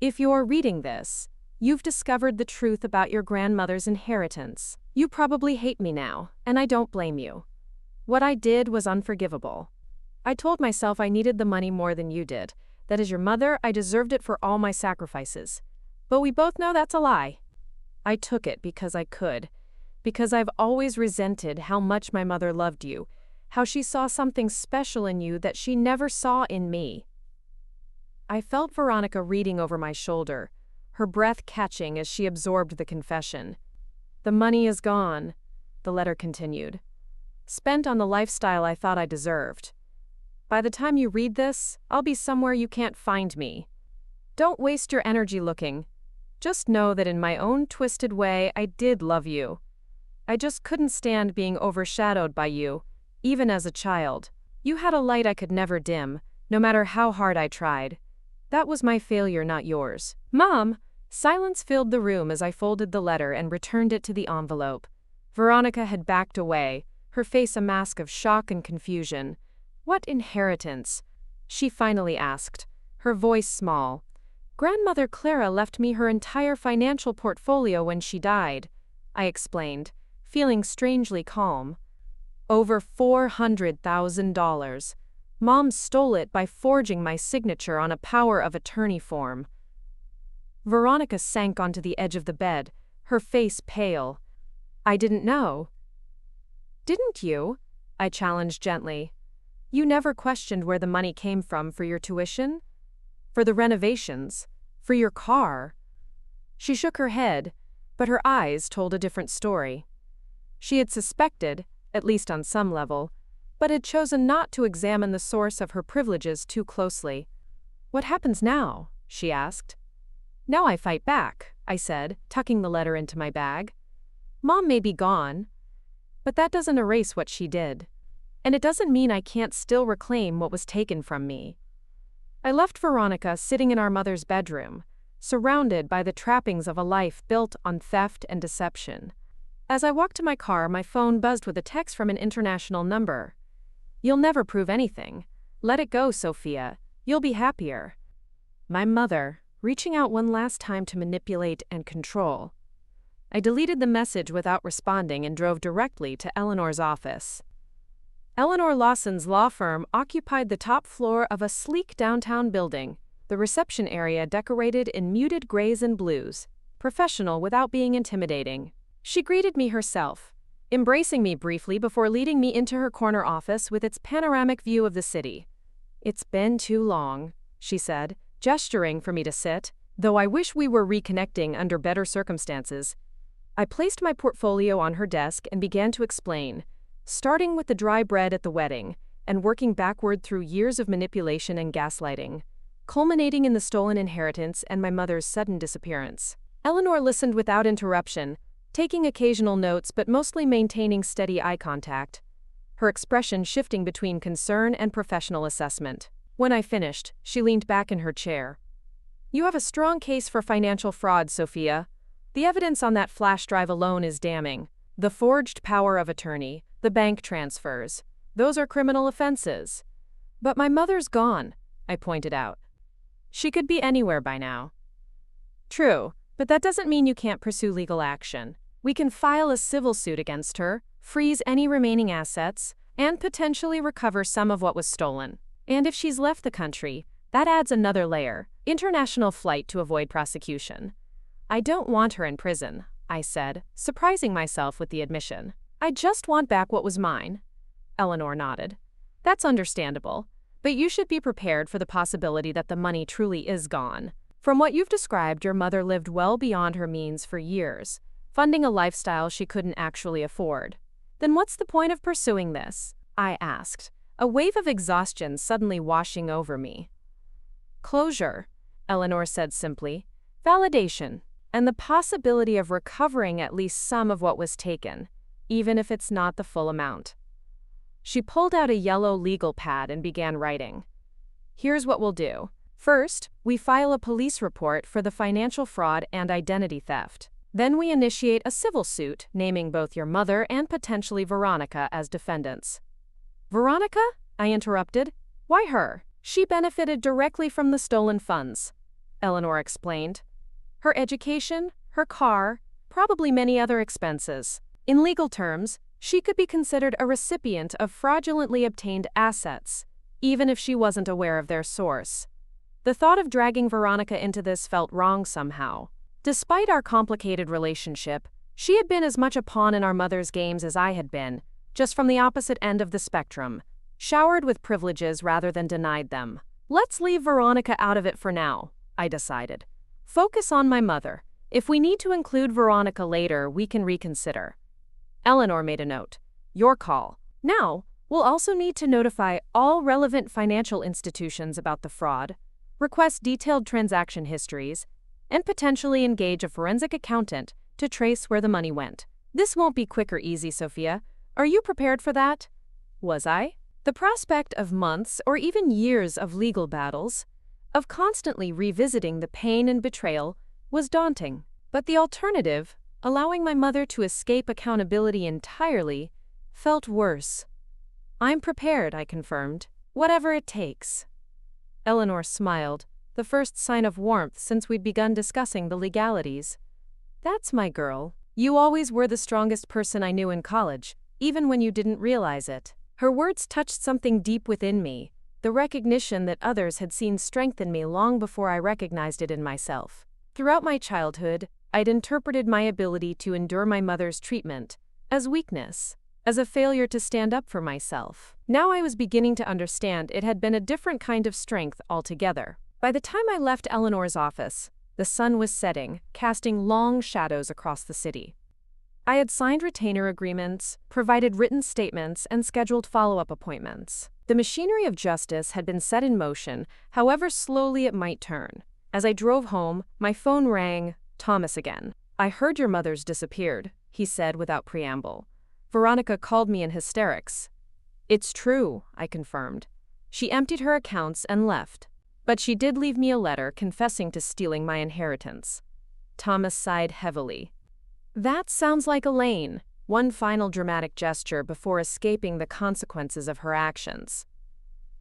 If you're reading this, you've discovered the truth about your grandmother's inheritance. You probably hate me now, and I don't blame you. What I did was unforgivable. I told myself I needed the money more than you did. That as your mother, I deserved it for all my sacrifices. But we both know that's a lie. I took it because I could. Because I've always resented how much my mother loved you, how she saw something special in you that she never saw in me. I felt Veronica reading over my shoulder, her breath catching as she absorbed the confession. The money is gone, the letter continued. Spent on the lifestyle I thought I deserved. By the time you read this, I'll be somewhere you can't find me. Don't waste your energy looking. Just know that in my own twisted way, I did love you. I just couldn't stand being overshadowed by you, even as a child. You had a light I could never dim, no matter how hard I tried. That was my failure, not yours. Mom! Silence filled the room as I folded the letter and returned it to the envelope. Veronica had backed away, her face a mask of shock and confusion. What inheritance? She finally asked, her voice small. Grandmother Clara left me her entire financial portfolio when she died, I explained, feeling strangely calm. Over $400,000. Mom stole it by forging my signature on a power of attorney form. Veronica sank onto the edge of the bed, her face pale. I didn't know. Didn't you? I challenged gently. You never questioned where the money came from for your tuition? For the renovations? For your car? She shook her head, but her eyes told a different story. She had suspected, at least on some level, but had chosen not to examine the source of her privileges too closely. What happens now? She asked. Now I fight back, I said, tucking the letter into my bag. Mom may be gone, but that doesn't erase what she did. And it doesn't mean I can't still reclaim what was taken from me. I left Veronica sitting in our mother's bedroom, surrounded by the trappings of a life built on theft and deception. As I walked to my car, my phone buzzed with a text from an international number. "You'll never prove anything. Let it go, Sophia. You'll be happier." My mother, reaching out one last time to manipulate and control. I deleted the message without responding and drove directly to Eleanor's office. Eleanor Lawson's law firm occupied the top floor of a sleek downtown building, the reception area decorated in muted grays and blues, professional without being intimidating. She greeted me herself, embracing me briefly before leading me into her corner office with its panoramic view of the city. "It's been too long," she said, gesturing for me to sit, "though I wish we were reconnecting under better circumstances." I placed my portfolio on her desk and began to explain, starting with the dry bread at the wedding and working backward through years of manipulation and gaslighting, culminating in the stolen inheritance and my mother's sudden disappearance. Eleanor listened without interruption, taking occasional notes but mostly maintaining steady eye contact, her expression shifting between concern and professional assessment. When I finished, she leaned back in her chair. "You have a strong case for financial fraud, Sophia. The evidence on that flash drive alone is damning. The forged power of attorney, the bank transfers, those are criminal offenses." "But my mother's gone," I pointed out. "She could be anywhere by now." "True, but that doesn't mean you can't pursue legal action. We can file a civil suit against her, freeze any remaining assets, and potentially recover some of what was stolen. And if she's left the country, that adds another layer, international flight to avoid prosecution." "I don't want her in prison," I said, surprising myself with the admission. "I just want back what was mine." Eleanor nodded. "That's understandable, but you should be prepared for the possibility that the money truly is gone. From what you've described, your mother lived well beyond her means for years, funding a lifestyle she couldn't actually afford. Then what's the point of pursuing this?" I asked, a wave of exhaustion suddenly washing over me. "Closure," Eleanor said simply, "validation, and the possibility of recovering at least some of what was taken, even if it's not the full amount." She pulled out a yellow legal pad and began writing. "Here's what we'll do. First, we file a police report for the financial fraud and identity theft. Then we initiate a civil suit naming both your mother and potentially Veronica as defendants." "Veronica?" I interrupted. "Why her?" "She benefited directly from the stolen funds," Eleanor explained. "Her education, her car, probably many other expenses. In legal terms, she could be considered a recipient of fraudulently obtained assets, even if she wasn't aware of their source." The thought of dragging Veronica into this felt wrong somehow. Despite our complicated relationship, she had been as much a pawn in our mother's games as I had been, just from the opposite end of the spectrum, showered with privileges rather than denied them. "Let's leave Veronica out of it for now," I decided. "Focus on my mother. If we need to include Veronica later, we can reconsider." Eleanor made a note. "Your call. Now, we'll also need to notify all relevant financial institutions about the fraud, request detailed transaction histories, and potentially engage a forensic accountant to trace where the money went. This won't be quick or easy, Sophia. Are you prepared for that?" Was I? The prospect of months or even years of legal battles, of constantly revisiting the pain and betrayal, was daunting. But the alternative, allowing my mother to escape accountability entirely, felt worse. "I'm prepared," I confirmed. "Whatever it takes." Eleanor smiled, the first sign of warmth since we'd begun discussing the legalities. "That's my girl. You always were the strongest person I knew in college, even when you didn't realize it." Her words touched something deep within me, the recognition that others had seen strength in me long before I recognized it in myself. Throughout my childhood, I'd interpreted my ability to endure my mother's treatment as weakness, as a failure to stand up for myself. Now I was beginning to understand it had been a different kind of strength altogether. By the time I left Eleanor's office, the sun was setting, casting long shadows across the city. I had signed retainer agreements, provided written statements, and scheduled follow-up appointments. The machinery of justice had been set in motion, however slowly it might turn. As I drove home, my phone rang. Thomas again. "I heard your mother's disappeared," he said without preamble. "Veronica called me in hysterics." "It's true," I confirmed. "She emptied her accounts and left." But she did leave me a letter confessing to stealing my inheritance. Thomas sighed heavily. That sounds like Elaine. One final dramatic gesture before escaping the consequences of her actions.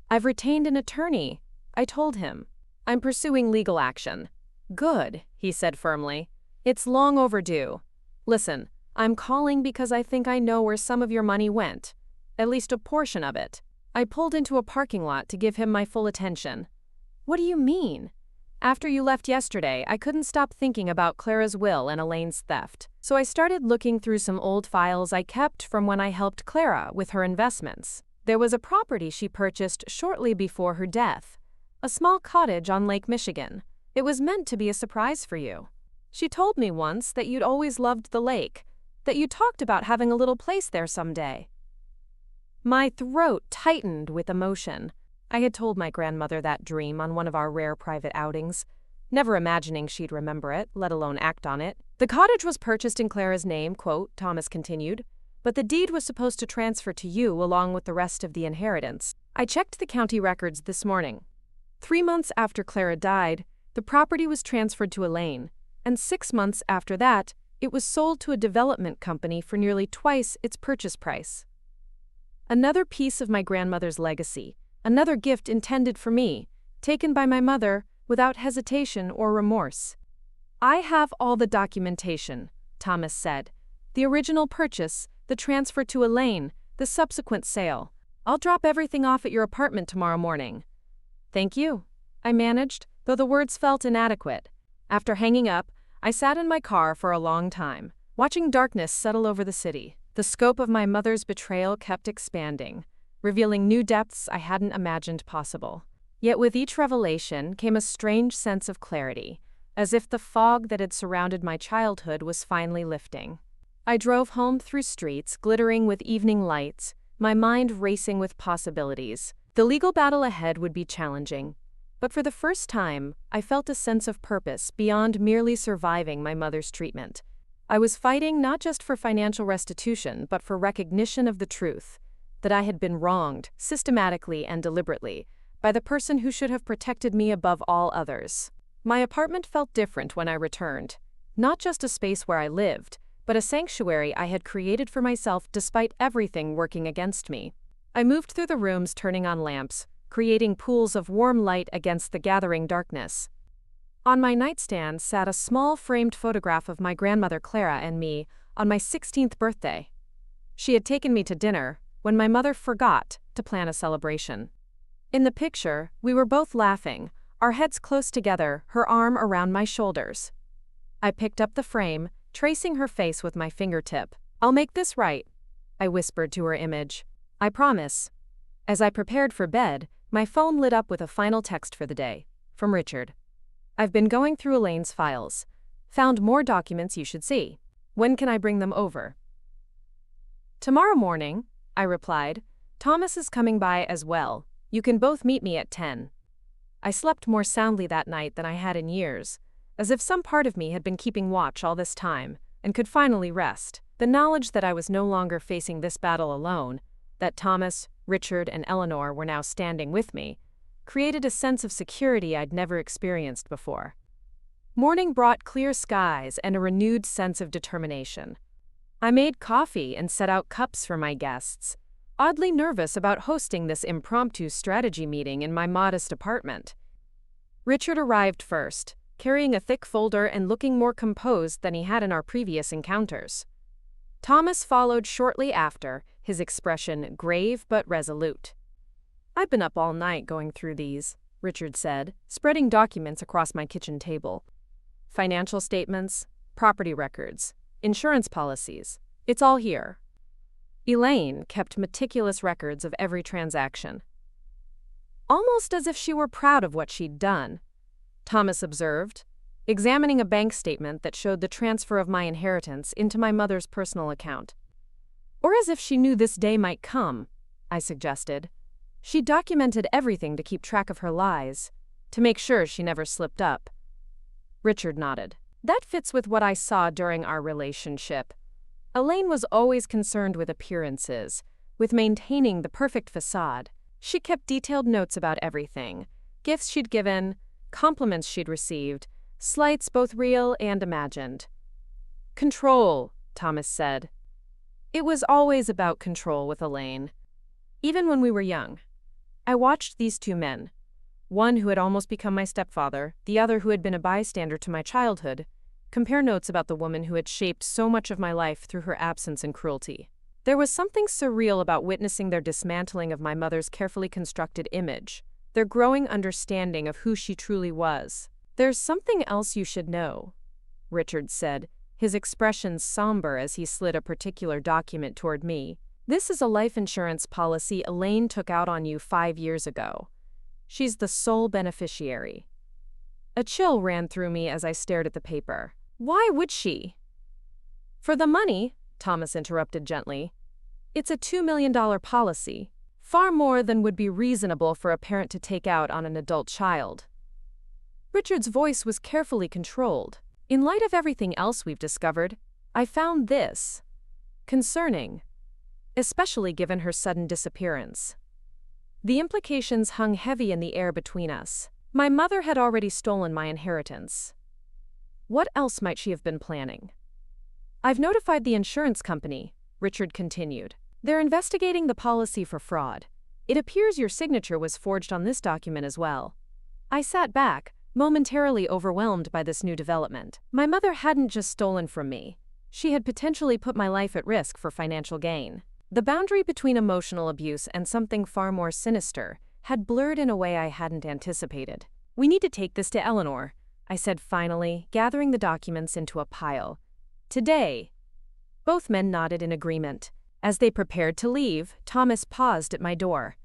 I've retained an attorney, I told him. I'm pursuing legal action. Good, he said firmly. It's long overdue. Listen, I'm calling because I think I know where some of your money went. At least a portion of it. I pulled into a parking lot to give him my full attention. What do you mean? After you left yesterday, I couldn't stop thinking about Clara's will and Elaine's theft. So I started looking through some old files I kept from when I helped Clara with her investments. There was a property she purchased shortly before her death. A small cottage on Lake Michigan. It was meant to be a surprise for you. She told me once that you'd always loved the lake, that you talked about having a little place there someday. My throat tightened with emotion. I had told my grandmother that dream on one of our rare private outings, never imagining she'd remember it, let alone act on it. The cottage was purchased in Clara's name, quote, Thomas continued, but the deed was supposed to transfer to you along with the rest of the inheritance. I checked the county records this morning. 3 months after Clara died, the property was transferred to Elaine, and 6 months after that, it was sold to a development company for nearly twice its purchase price. Another piece of my grandmother's legacy. Another gift intended for me, taken by my mother without hesitation or remorse. I have all the documentation, Thomas said. The original purchase, the transfer to Elaine, the subsequent sale. I'll drop everything off at your apartment tomorrow morning. Thank you, I managed, though the words felt inadequate. After hanging up, I sat in my car for a long time, watching darkness settle over the city. The scope of my mother's betrayal kept expanding, revealing new depths I hadn't imagined possible. Yet with each revelation came a strange sense of clarity, as if the fog that had surrounded my childhood was finally lifting. I drove home through streets glittering with evening lights, my mind racing with possibilities. The legal battle ahead would be challenging, but for the first time, I felt a sense of purpose beyond merely surviving my mother's treatment. I was fighting not just for financial restitution, but for recognition of the truth, that I had been wronged, systematically and deliberately, by the person who should have protected me above all others. My apartment felt different when I returned. Not just a space where I lived, but a sanctuary I had created for myself despite everything working against me. I moved through the rooms, turning on lamps, creating pools of warm light against the gathering darkness. On my nightstand sat a small framed photograph of my grandmother Clara and me on my 16th birthday. She had taken me to dinner when my mother forgot to plan a celebration. In the picture, we were both laughing, our heads close together, her arm around my shoulders. I picked up the frame, tracing her face with my fingertip. I'll make this right, I whispered to her image. I promise. As I prepared for bed, my phone lit up with a final text for the day, from Richard. I've been going through Elaine's files. Found more documents you should see. When can I bring them over? Tomorrow morning, I replied. Thomas is coming by as well. You can both meet me at 10. I slept more soundly that night than I had in years, as if some part of me had been keeping watch all this time, and could finally rest. The knowledge that I was no longer facing this battle alone, that Thomas, Richard, and Eleanor were now standing with me, created a sense of security I'd never experienced before. Morning brought clear skies and a renewed sense of determination. I made coffee and set out cups for my guests, oddly nervous about hosting this impromptu strategy meeting in my modest apartment. Richard arrived first, carrying a thick folder and looking more composed than he had in our previous encounters. Thomas followed shortly after, his expression grave but resolute. I've been up all night going through these, Richard said, spreading documents across my kitchen table. Financial statements, property records, insurance policies, it's all here. Elaine kept meticulous records of every transaction. Almost as if she were proud of what she'd done, Thomas observed, examining a bank statement that showed the transfer of my inheritance into my mother's personal account. Or as if she knew this day might come, I suggested. She documented everything to keep track of her lies, to make sure she never slipped up. Richard nodded. That fits with what I saw during our relationship. Elaine was always concerned with appearances, with maintaining the perfect facade. She kept detailed notes about everything, Gifts she'd given, compliments she'd received, slights both real and imagined. Control, Thomas said. It was always about control with Elaine. Even when we were young, I watched these two men, one who had almost become my stepfather, the other who had been a bystander to my childhood, compare notes about the woman who had shaped so much of my life through her absence and cruelty. There was something surreal about witnessing their dismantling of my mother's carefully constructed image, their growing understanding of who she truly was. "There's something else you should know," Richard said, his expression somber as he slid a particular document toward me. "This is a life insurance policy Elaine took out on you 5 years ago. She's the sole beneficiary." A chill ran through me as I stared at the paper. "Why would she?" "For the money," Thomas interrupted gently. "It's a $2 million policy, far more than would be reasonable for a parent to take out on an adult child." Richard's voice was carefully controlled. "In light of everything else we've discovered, I found this concerning, especially given her sudden disappearance." The implications hung heavy in the air between us. My mother had already stolen my inheritance. What else might she have been planning? "I've notified the insurance company," Richard continued. "They're investigating the policy for fraud. It appears your signature was forged on this document as well." I sat back, momentarily overwhelmed by this new development. My mother hadn't just stolen from me. She had potentially put my life at risk for financial gain. The boundary between emotional abuse and something far more sinister had blurred in a way I hadn't anticipated. "We need to take this to Eleanor," I said finally, gathering the documents into a pile. "Today." Both men nodded in agreement. As they prepared to leave, Thomas paused at my door.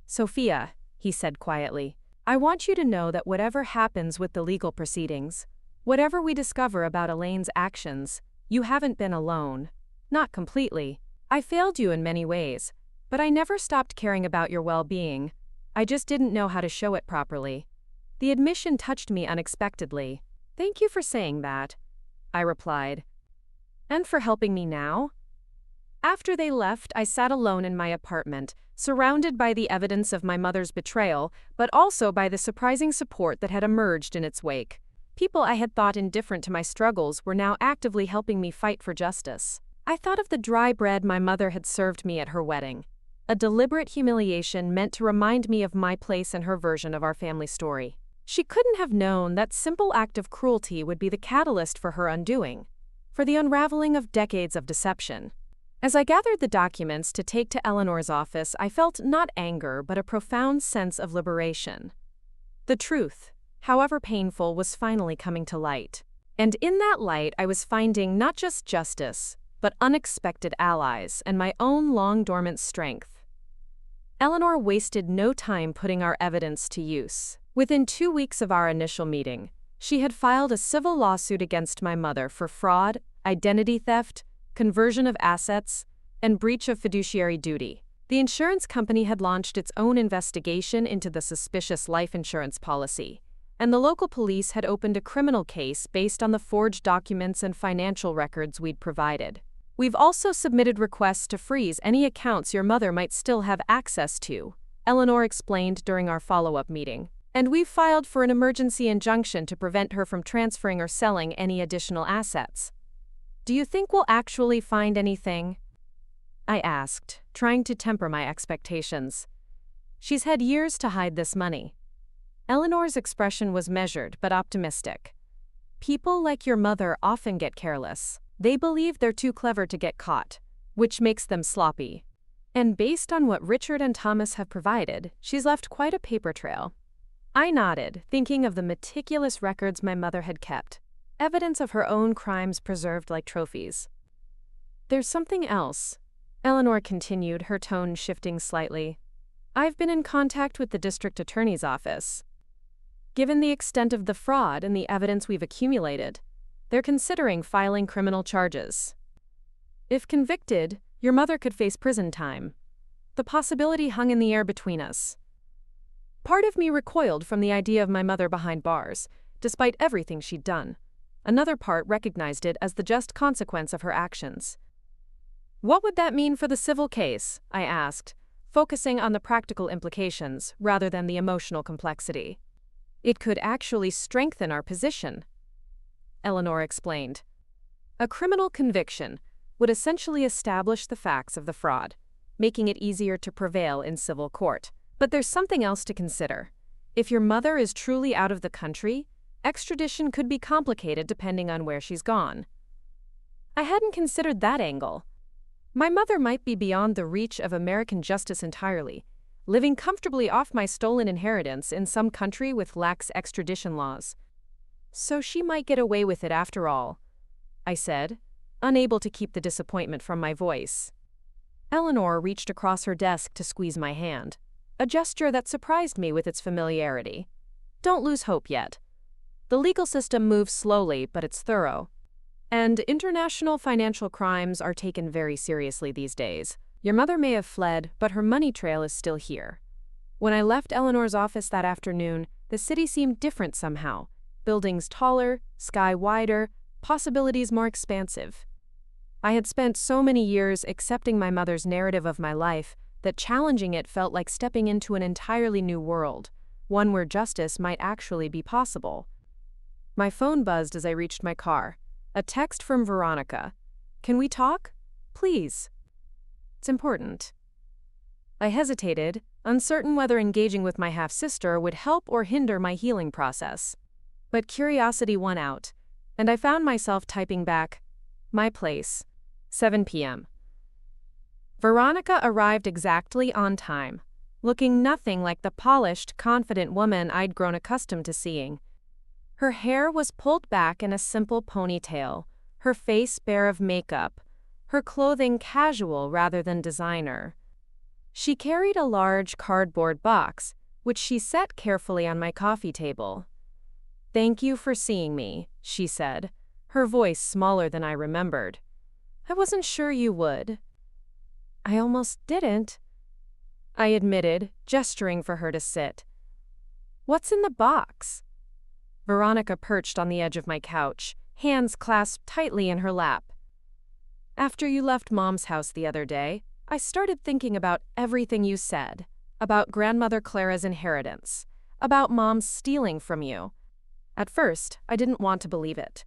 "Sophia," he said quietly, "I want you to know that whatever happens with the legal proceedings, whatever we discover about Elaine's actions, you haven't been alone. Not completely. I failed you in many ways, but I never stopped caring about your well-being. I just didn't know how to show it properly." The admission touched me unexpectedly. "Thank you for saying that," I replied. "And for helping me now?" After they left, I sat alone in my apartment, surrounded by the evidence of my mother's betrayal, but also by the surprising support that had emerged in its wake. People I had thought indifferent to my struggles were now actively helping me fight for justice. I thought of the dry bread my mother had served me at her wedding, a deliberate humiliation meant to remind me of my place in her version of our family story. She couldn't have known that simple act of cruelty would be the catalyst for her undoing, for the unraveling of decades of deception. As I gathered the documents to take to Eleanor's office, I felt not anger but a profound sense of liberation. The truth, however painful, was finally coming to light. And in that light, I was finding not just justice, but unexpected allies and my own long-dormant strength. Eleanor wasted no time putting our evidence to use. Within 2 weeks of our initial meeting, she had filed a civil lawsuit against my mother for fraud, identity theft, conversion of assets, and breach of fiduciary duty. The insurance company had launched its own investigation into the suspicious life insurance policy, and the local police had opened a criminal case based on the forged documents and financial records we'd provided. "We've also submitted requests to freeze any accounts your mother might still have access to," Eleanor explained during our follow-up meeting. "And we've filed for an emergency injunction to prevent her from transferring or selling any additional assets." "Do you think we'll actually find anything?" I asked, trying to temper my expectations. "She's had years to hide this money." Eleanor's expression was measured but optimistic. "People like your mother often get careless. They believe they're too clever to get caught, which makes them sloppy. And based on what Richard and Thomas have provided, she's left quite a paper trail." I nodded, thinking of the meticulous records my mother had kept, evidence of her own crimes preserved like trophies. "There's something else," Eleanor continued, her tone shifting slightly. "I've been in contact with the district attorney's office. Given the extent of the fraud and the evidence we've accumulated, they're considering filing criminal charges. If convicted, your mother could face prison time." The possibility hung in the air between us. Part of me recoiled from the idea of my mother behind bars, despite everything she'd done. Another part recognized it as the just consequence of her actions. "What would that mean for the civil case?" I asked, focusing on the practical implications rather than the emotional complexity. It could actually strengthen our position, Eleanor explained. A criminal conviction would essentially establish the facts of the fraud, making it easier to prevail in civil court. But there's something else to consider. If your mother is truly out of the country, extradition could be complicated depending on where she's gone. I hadn't considered that angle. My mother might be beyond the reach of American justice entirely, living comfortably off my stolen inheritance in some country with lax extradition laws. So she might get away with it after all, I said, unable to keep the disappointment from my voice. Eleanor reached across her desk to squeeze my hand, a gesture that surprised me with its familiarity. Don't lose hope yet. The legal system moves slowly, but it's thorough. And international financial crimes are taken very seriously these days. Your mother may have fled, but her money trail is still here. When I left Eleanor's office that afternoon, the city seemed different somehow. Buildings taller, sky wider, possibilities more expansive. I had spent so many years accepting my mother's narrative of my life that challenging it felt like stepping into an entirely new world, one where justice might actually be possible. My phone buzzed as I reached my car. A text from Veronica. "Can we talk? Please." "It's important." I hesitated, uncertain whether engaging with my half-sister would help or hinder my healing process. But curiosity won out, and I found myself typing back, "My place, 7 p.m. Veronica arrived exactly on time, looking nothing like the polished, confident woman I'd grown accustomed to seeing. Her hair was pulled back in a simple ponytail, her face bare of makeup, her clothing casual rather than designer. She carried a large cardboard box, which she set carefully on my coffee table. "Thank you for seeing me," she said, her voice smaller than I remembered. "I wasn't sure you would." "I almost didn't," I admitted, gesturing for her to sit. "What's in the box?" Veronica perched on the edge of my couch, hands clasped tightly in her lap. "After you left Mom's house the other day, I started thinking about everything you said, about Grandmother Clara's inheritance, about Mom stealing from you. At first, I didn't want to believe it.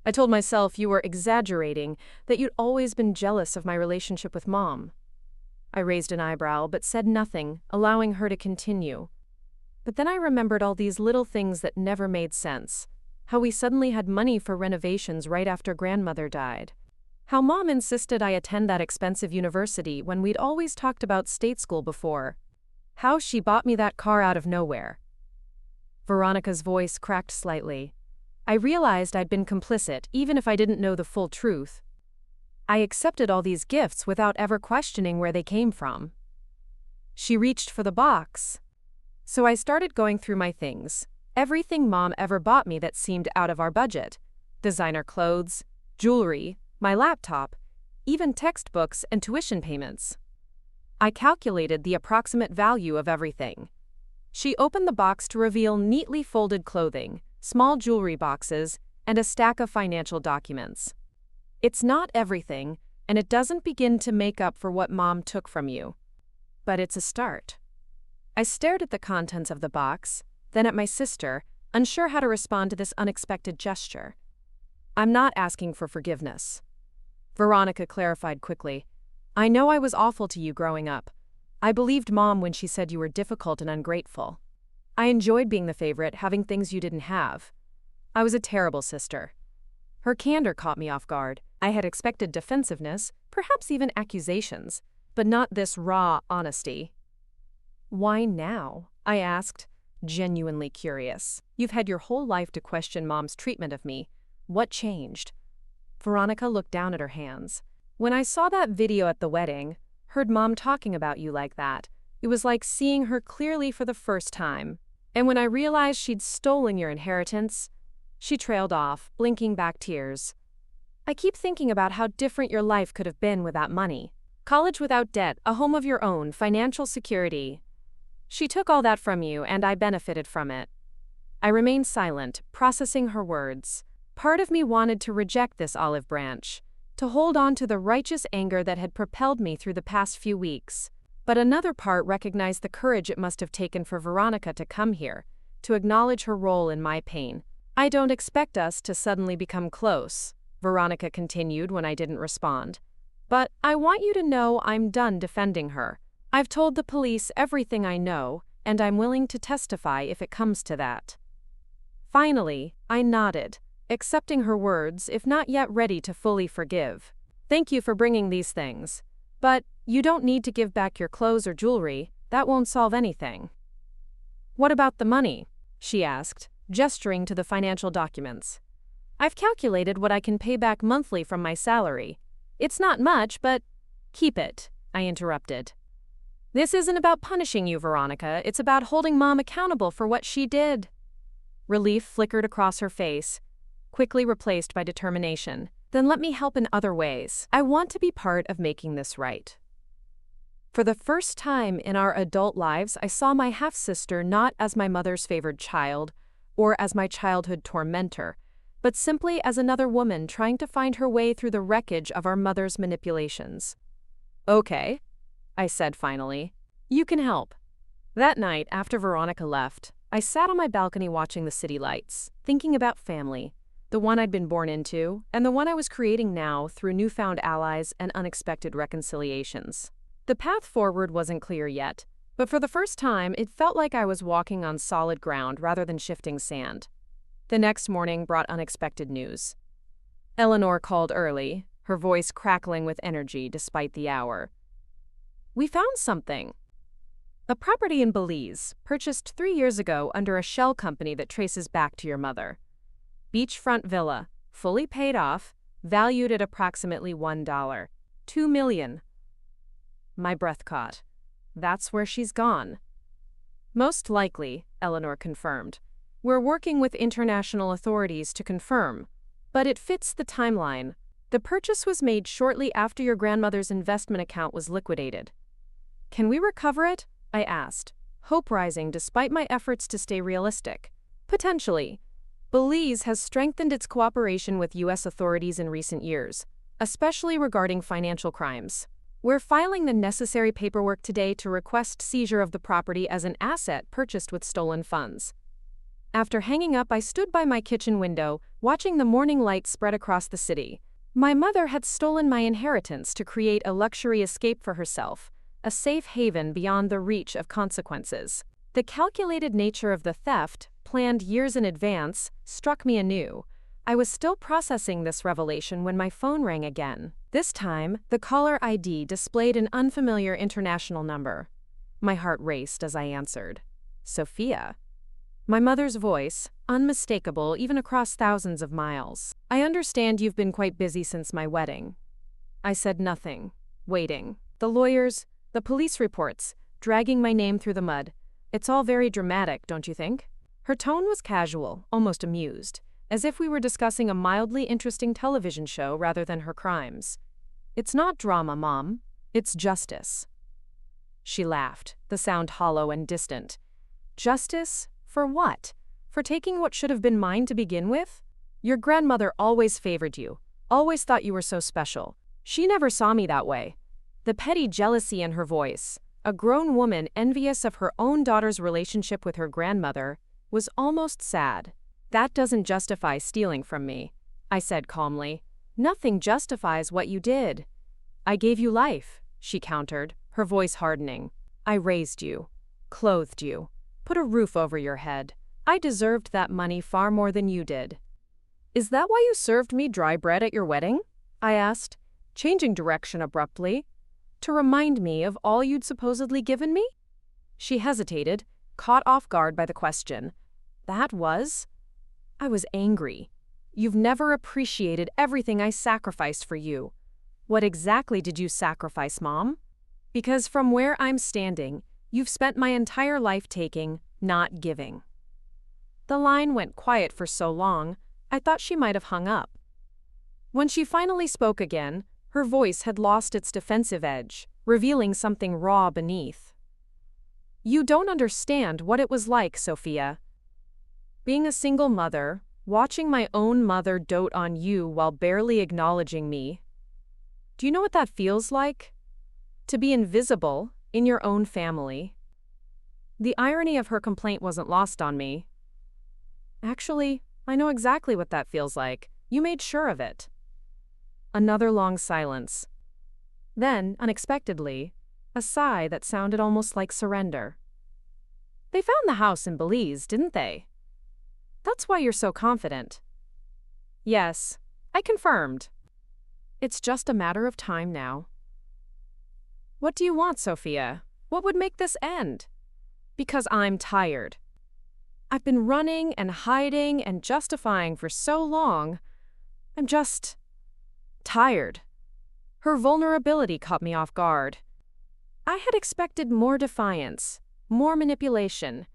I told myself you were exaggerating, that you'd always been jealous of my relationship with Mom." I raised an eyebrow but said nothing, allowing her to continue. But then I remembered all these little things that never made sense. How we suddenly had money for renovations right after Grandmother died. How Mom insisted I attend that expensive university when we'd always talked about state school before. How she bought me that car out of nowhere. Veronica's voice cracked slightly. I realized I'd been complicit, even if I didn't know the full truth. I accepted all these gifts without ever questioning where they came from. She reached for the box. So I started going through my things, everything Mom ever bought me that seemed out of our budget. Designer clothes, jewelry, my laptop, even textbooks and tuition payments. I calculated the approximate value of everything. She opened the box to reveal neatly folded clothing, small jewelry boxes, and a stack of financial documents. "It's not everything, and it doesn't begin to make up for what Mom took from you. But it's a start." I stared at the contents of the box, then at my sister, unsure how to respond to this unexpected gesture. "I'm not asking for forgiveness," Veronica clarified quickly. "I know I was awful to you growing up. I believed Mom when she said you were difficult and ungrateful. I enjoyed being the favorite, having things you didn't have. I was a terrible sister." Her candor caught me off guard. I had expected defensiveness, perhaps even accusations, but not this raw honesty. "Why now?" I asked, genuinely curious. "You've had your whole life to question Mom's treatment of me. What changed?" Veronica looked down at her hands. "When I saw that video at the wedding, heard Mom talking about you like that, it was like seeing her clearly for the first time. And when I realized she'd stolen your inheritance," she trailed off, blinking back tears. "I keep thinking about how different your life could have been with that money. College without debt, a home of your own, financial security. She took all that from you, and I benefited from it." I remained silent, processing her words. Part of me wanted to reject this olive branch, to hold on to the righteous anger that had propelled me through the past few weeks. But another part recognized the courage it must have taken for Veronica to come here, to acknowledge her role in my pain. "I don't expect us to suddenly become close," Veronica continued when I didn't respond. "But I want you to know I'm done defending her. I've told the police everything I know, and I'm willing to testify if it comes to that." Finally, I nodded, accepting her words if not yet ready to fully forgive. "Thank you for bringing these things. But you don't need to give back your clothes or jewelry, that won't solve anything." "What about the money?" she asked, gesturing to the financial documents. "I've calculated what I can pay back monthly from my salary. It's not much, but—" "Keep it," I interrupted. "This isn't about punishing you, Veronica, it's about holding Mom accountable for what she did." Relief flickered across her face, quickly replaced by determination. "Then let me help in other ways. I want to be part of making this right." For the first time in our adult lives, I saw my half-sister not as my mother's favored child, or as my childhood tormentor, but simply as another woman trying to find her way through the wreckage of our mother's manipulations. "Okay," I said finally. "You can help." That night, after Veronica left, I sat on my balcony watching the city lights, thinking about family, the one I'd been born into, and the one I was creating now through newfound allies and unexpected reconciliations. The path forward wasn't clear yet, but for the first time it felt like I was walking on solid ground rather than shifting sand. The next morning brought unexpected news. Eleanor called early, her voice crackling with energy despite the hour. "We found something." "A property in Belize, purchased 3 years ago under a shell company that traces back to your mother. Beachfront villa, fully paid off, valued at approximately $1. $2 million. My breath caught. "That's where she's gone." "Most likely," Eleanor confirmed. "We're working with international authorities to confirm, but it fits the timeline. The purchase was made shortly after your grandmother's investment account was liquidated." "Can we recover it?" I asked, hope rising despite my efforts to stay realistic. "Potentially. Belize has strengthened its cooperation with U.S. authorities in recent years, especially regarding financial crimes. We're filing the necessary paperwork today to request seizure of the property as an asset purchased with stolen funds." After hanging up, I stood by my kitchen window, watching the morning light spread across the city. My mother had stolen my inheritance to create a luxury escape for herself, a safe haven beyond the reach of consequences. The calculated nature of the theft, planned years in advance, struck me anew. I was still processing this revelation when my phone rang again. This time, the caller ID displayed an unfamiliar international number. My heart raced as I answered. "Sophia." My mother's voice, unmistakable even across thousands of miles. "I understand you've been quite busy since my wedding." I said nothing, waiting. The lawyers, the police reports, dragging my name through the mud. It's all very dramatic, don't you think? Her tone was casual, almost amused, as if we were discussing a mildly interesting television show rather than her crimes. "It's not drama, Mom. It's justice." She laughed, the sound hollow and distant. "Justice? For what? For taking what should have been mine to begin with? Your grandmother always favored you, always thought you were so special. She never saw me that way." The petty jealousy in her voice, a grown woman envious of her own daughter's relationship with her grandmother, was almost sad. "That doesn't justify stealing from me," I said calmly. "Nothing justifies what you did." "I gave you life," she countered, her voice hardening. "I raised you, clothed you, put a roof over your head. I deserved that money far more than you did." "Is that why you served me dry bread at your wedding?" I asked, changing direction abruptly. "To remind me of all you'd supposedly given me?" She hesitated, caught off guard by the question. "That was?" I was angry. "You've never appreciated everything I sacrificed for you." "What exactly did you sacrifice, Mom?" "Because from where I'm standing, you've spent my entire life taking, not giving." The line went quiet for so long, I thought she might have hung up. When she finally spoke again, her voice had lost its defensive edge, revealing something raw beneath. "You don't understand what it was like, Sophia. Being a single mother, watching my own mother dote on you while barely acknowledging me. Do you know what that feels like? To be invisible, in your own family. The irony of her complaint wasn't lost on me. Actually, I know exactly what that feels like. You made sure of it. Another long silence. Then, unexpectedly, a sigh that sounded almost like surrender. They found the house in Belize, didn't they? That's why you're so confident. Yes, I confirmed. It's just a matter of time now. What do you want, Sophia? What would make this end? Because I'm tired. I've been running and hiding and justifying for so long. I'm just tired. Her vulnerability caught me off guard. I had expected more defiance, more manipulation.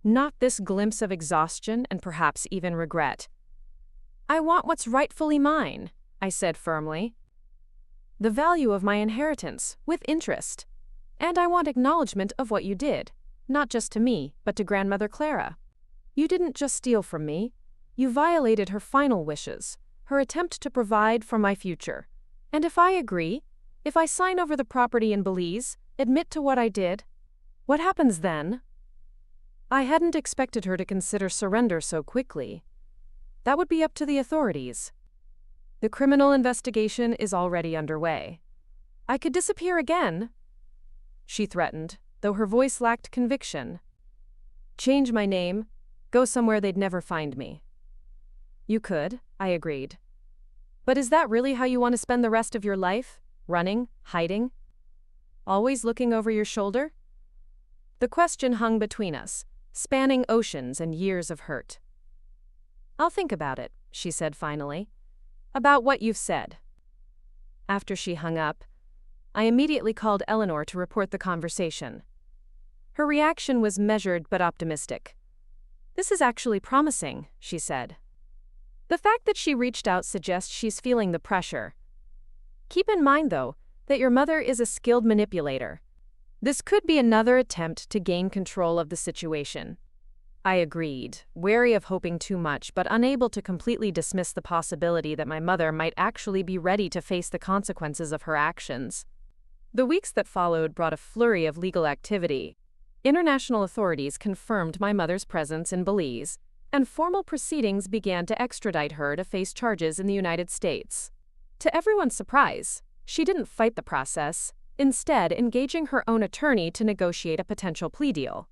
Not this glimpse of exhaustion and perhaps even regret. I want what's rightfully mine, I said firmly. The value of my inheritance, with interest. And I want acknowledgement of what you did, not just to me, but to Grandmother Clara. You didn't just steal from me. You violated her final wishes, her attempt to provide for my future. And if I agree, if I sign over the property in Belize, admit to what I did, what happens then? I hadn't expected her to consider surrender so quickly. That would be up to the authorities. The criminal investigation is already underway. I could disappear again, she threatened, though her voice lacked conviction. Change my name, go somewhere they'd never find me. You could, I agreed. But is that really how you want to spend the rest of your life? Running, hiding? Always looking over your shoulder? The question hung between us, spanning oceans and years of hurt. I'll think about it, she said finally. About what you've said. After she hung up, I immediately called Eleanor to report the conversation. Her reaction was measured but optimistic. This is actually promising, she said. The fact that she reached out suggests she's feeling the pressure. Keep in mind, though, that your mother is a skilled manipulator. This could be another attempt to gain control of the situation. I agreed, wary of hoping too much, but unable to completely dismiss the possibility that my mother might actually be ready to face the consequences of her actions. The weeks that followed brought a flurry of legal activity. International authorities confirmed my mother's presence in Belize, and formal proceedings began to extradite her to face charges in the United States. To everyone's surprise, she didn't fight the process, instead engaging her own attorney to negotiate a potential plea deal.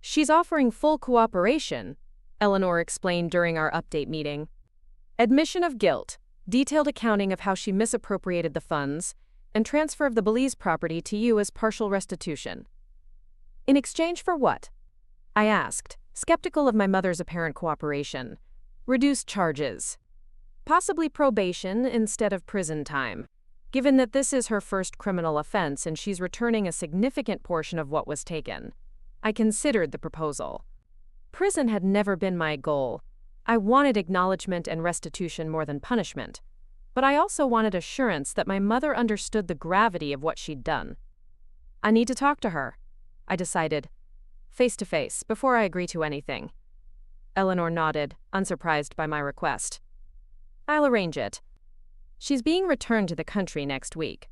She's offering full cooperation, Eleanor explained during our update meeting. Admission of guilt, detailed accounting of how she misappropriated the funds, and transfer of the Belize property to you as partial restitution. In exchange for what? I asked, skeptical of my mother's apparent cooperation. Reduced charges. Possibly probation instead of prison time, given that this is her first criminal offense and she's returning a significant portion of what was taken. I considered the proposal. Prison had never been my goal. I wanted acknowledgement and restitution more than punishment. But I also wanted assurance that my mother understood the gravity of what she'd done. I need to talk to her, I decided, face to face, before I agree to anything. Eleanor nodded, unsurprised by my request. I'll arrange it. She's being returned to the country next week.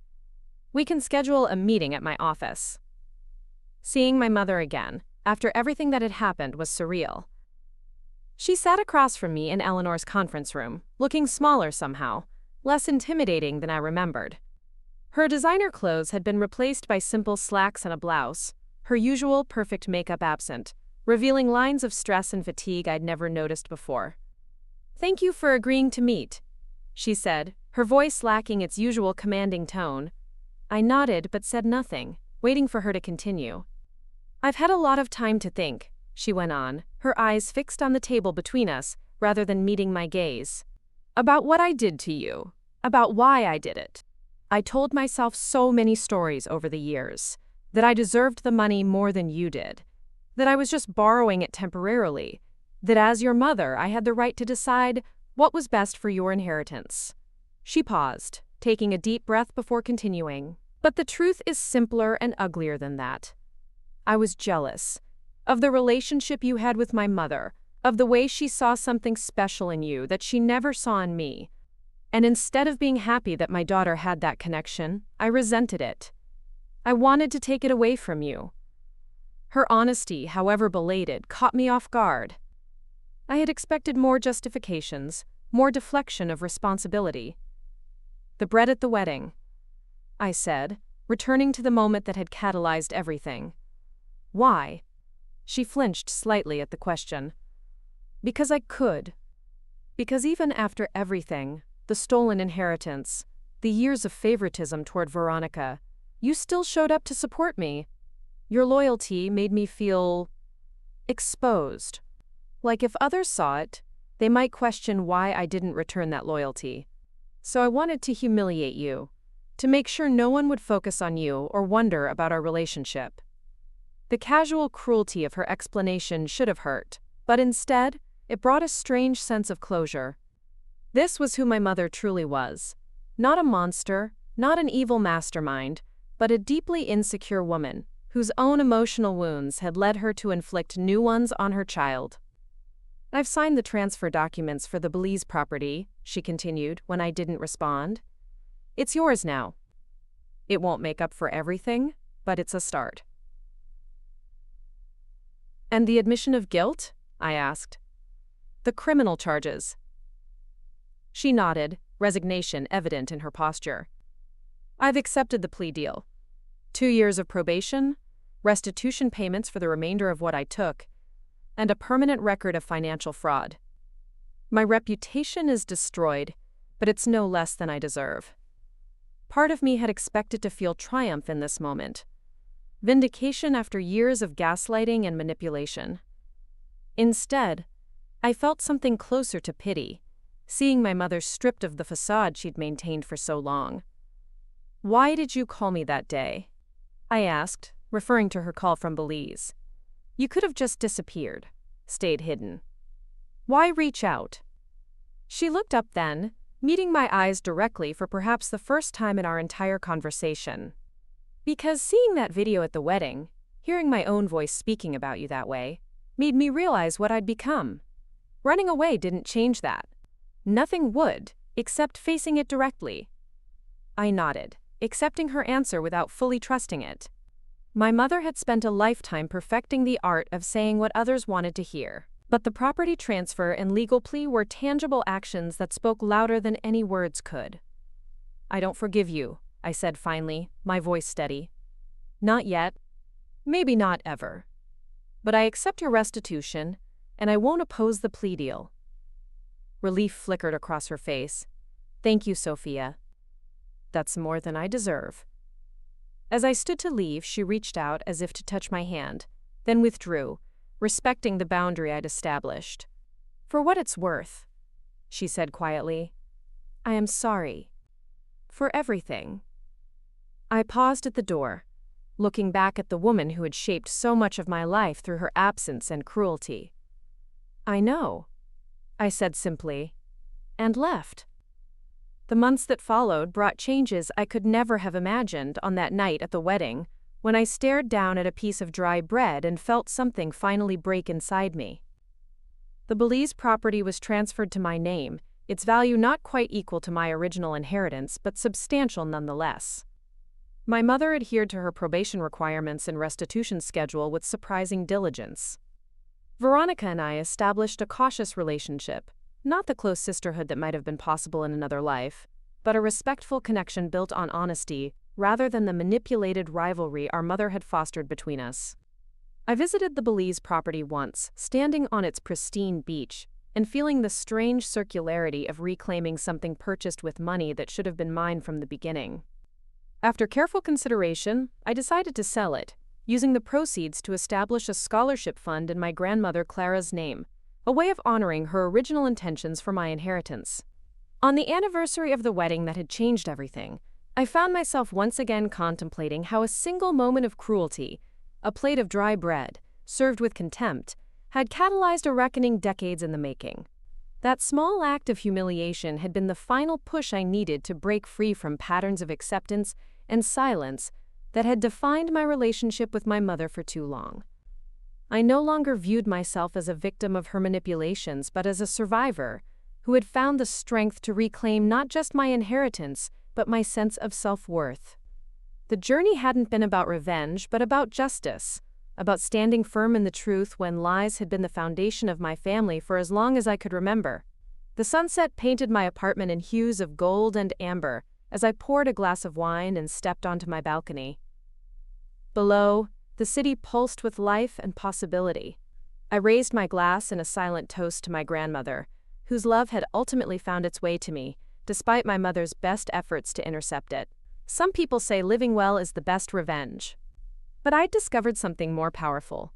We can schedule a meeting at my office. Seeing my mother again, after everything that had happened, was surreal. She sat across from me in Eleanor's conference room, looking smaller somehow, less intimidating than I remembered. Her designer clothes had been replaced by simple slacks and a blouse, her usual perfect makeup absent, revealing lines of stress and fatigue I'd never noticed before. Thank you for agreeing to meet, she said, her voice lacking its usual commanding tone. I nodded but said nothing, waiting for her to continue. I've had a lot of time to think, she went on, her eyes fixed on the table between us rather than meeting my gaze. About what I did to you, about why I did it. I told myself so many stories over the years, that I deserved the money more than you did, that I was just borrowing it temporarily, that as your mother I had the right to decide what was best for your inheritance. She paused, taking a deep breath before continuing. But the truth is simpler and uglier than that. I was jealous of the relationship you had with my mother, of the way she saw something special in you that she never saw in me. And instead of being happy that my daughter had that connection, I resented it. I wanted to take it away from you." Her honesty, however belated, caught me off guard. I had expected more justifications, more deflection of responsibility. "The bread at the wedding," I said, returning to the moment that had catalyzed everything. "Why?" She flinched slightly at the question. "Because I could. Because even after everything, the stolen inheritance, the years of favoritism toward Veronica, you still showed up to support me. Your loyalty made me feel exposed. Like if others saw it, they might question why I didn't return that loyalty. So I wanted to humiliate you, to make sure no one would focus on you or wonder about our relationship." The casual cruelty of her explanation should have hurt, but instead, it brought a strange sense of closure. This was who my mother truly was. Not a monster, not an evil mastermind, but a deeply insecure woman, whose own emotional wounds had led her to inflict new ones on her child. "I've signed the transfer documents for the Belize property," she continued when I didn't respond. "It's yours now. It won't make up for everything, but it's a start." "And the admission of guilt?" I asked. "The criminal charges." She nodded, resignation evident in her posture. "I've accepted the plea deal. 2 years of probation, restitution payments for the remainder of what I took, and a permanent record of financial fraud. My reputation is destroyed, but it's no less than I deserve." Part of me had expected to feel triumph in this moment. Vindication after years of gaslighting and manipulation. Instead, I felt something closer to pity, seeing my mother stripped of the facade she'd maintained for so long. "Why did you call me that day?" I asked, referring to her call from Belize. "You could have just disappeared, stayed hidden. Why reach out?" She looked up then, meeting my eyes directly for perhaps the first time in our entire conversation. "Because seeing that video at the wedding, hearing my own voice speaking about you that way, made me realize what I'd become. Running away didn't change that. Nothing would, except facing it directly." I nodded, accepting her answer without fully trusting it. My mother had spent a lifetime perfecting the art of saying what others wanted to hear. But the property transfer and legal plea were tangible actions that spoke louder than any words could. "I don't forgive you," I said finally, my voice steady. "Not yet. Maybe not ever. But I accept your restitution, and I won't oppose the plea deal." Relief flickered across her face. "Thank you, Sophia. That's more than I deserve." As I stood to leave, she reached out as if to touch my hand, then withdrew, respecting the boundary I'd established. "For what it's worth," she said quietly, "I am sorry. For everything." I paused at the door, looking back at the woman who had shaped so much of my life through her absence and cruelty. "I know," I said simply, and left. The months that followed brought changes I could never have imagined on that night at the wedding, when I stared down at a piece of dry bread and felt something finally break inside me. The Belize property was transferred to my name, its value not quite equal to my original inheritance, but substantial nonetheless. My mother adhered to her probation requirements and restitution schedule with surprising diligence. Veronica and I established a cautious relationship, not the close sisterhood that might have been possible in another life, but a respectful connection built on honesty, rather than the manipulated rivalry our mother had fostered between us. I visited the Belize property once, standing on its pristine beach, and feeling the strange circularity of reclaiming something purchased with money that should have been mine from the beginning. After careful consideration, I decided to sell it, using the proceeds to establish a scholarship fund in my grandmother Clara's name, a way of honoring her original intentions for my inheritance. On the anniversary of the wedding that had changed everything, I found myself once again contemplating how a single moment of cruelty, a plate of dry bread, served with contempt, had catalyzed a reckoning decades in the making. That small act of humiliation had been the final push I needed to break free from patterns of acceptance and silence that had defined my relationship with my mother for too long. I no longer viewed myself as a victim of her manipulations, but as a survivor who had found the strength to reclaim not just my inheritance, but my sense of self-worth. The journey hadn't been about revenge, but about justice, about standing firm in the truth when lies had been the foundation of my family for as long as I could remember. The sunset painted my apartment in hues of gold and amber as I poured a glass of wine and stepped onto my balcony. Below, the city pulsed with life and possibility. I raised my glass in a silent toast to my grandmother, whose love had ultimately found its way to me, despite my mother's best efforts to intercept it. Some people say living well is the best revenge. But I discovered something more powerful.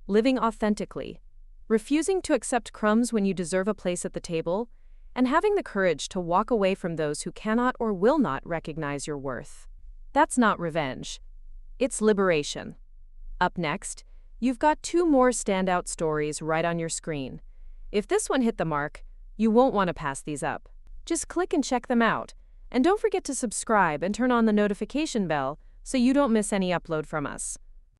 Living authentically, refusing to accept crumbs when you deserve a place at the table, and having the courage to walk away from those who cannot or will not recognize your worth. That's not revenge. It's liberation. Up next, you've got 2 more standout stories right on your screen. If this one hit the mark, you won't want to pass these up. Just click and check them out. And don't forget to subscribe and turn on the notification bell so you don't miss any upload from us.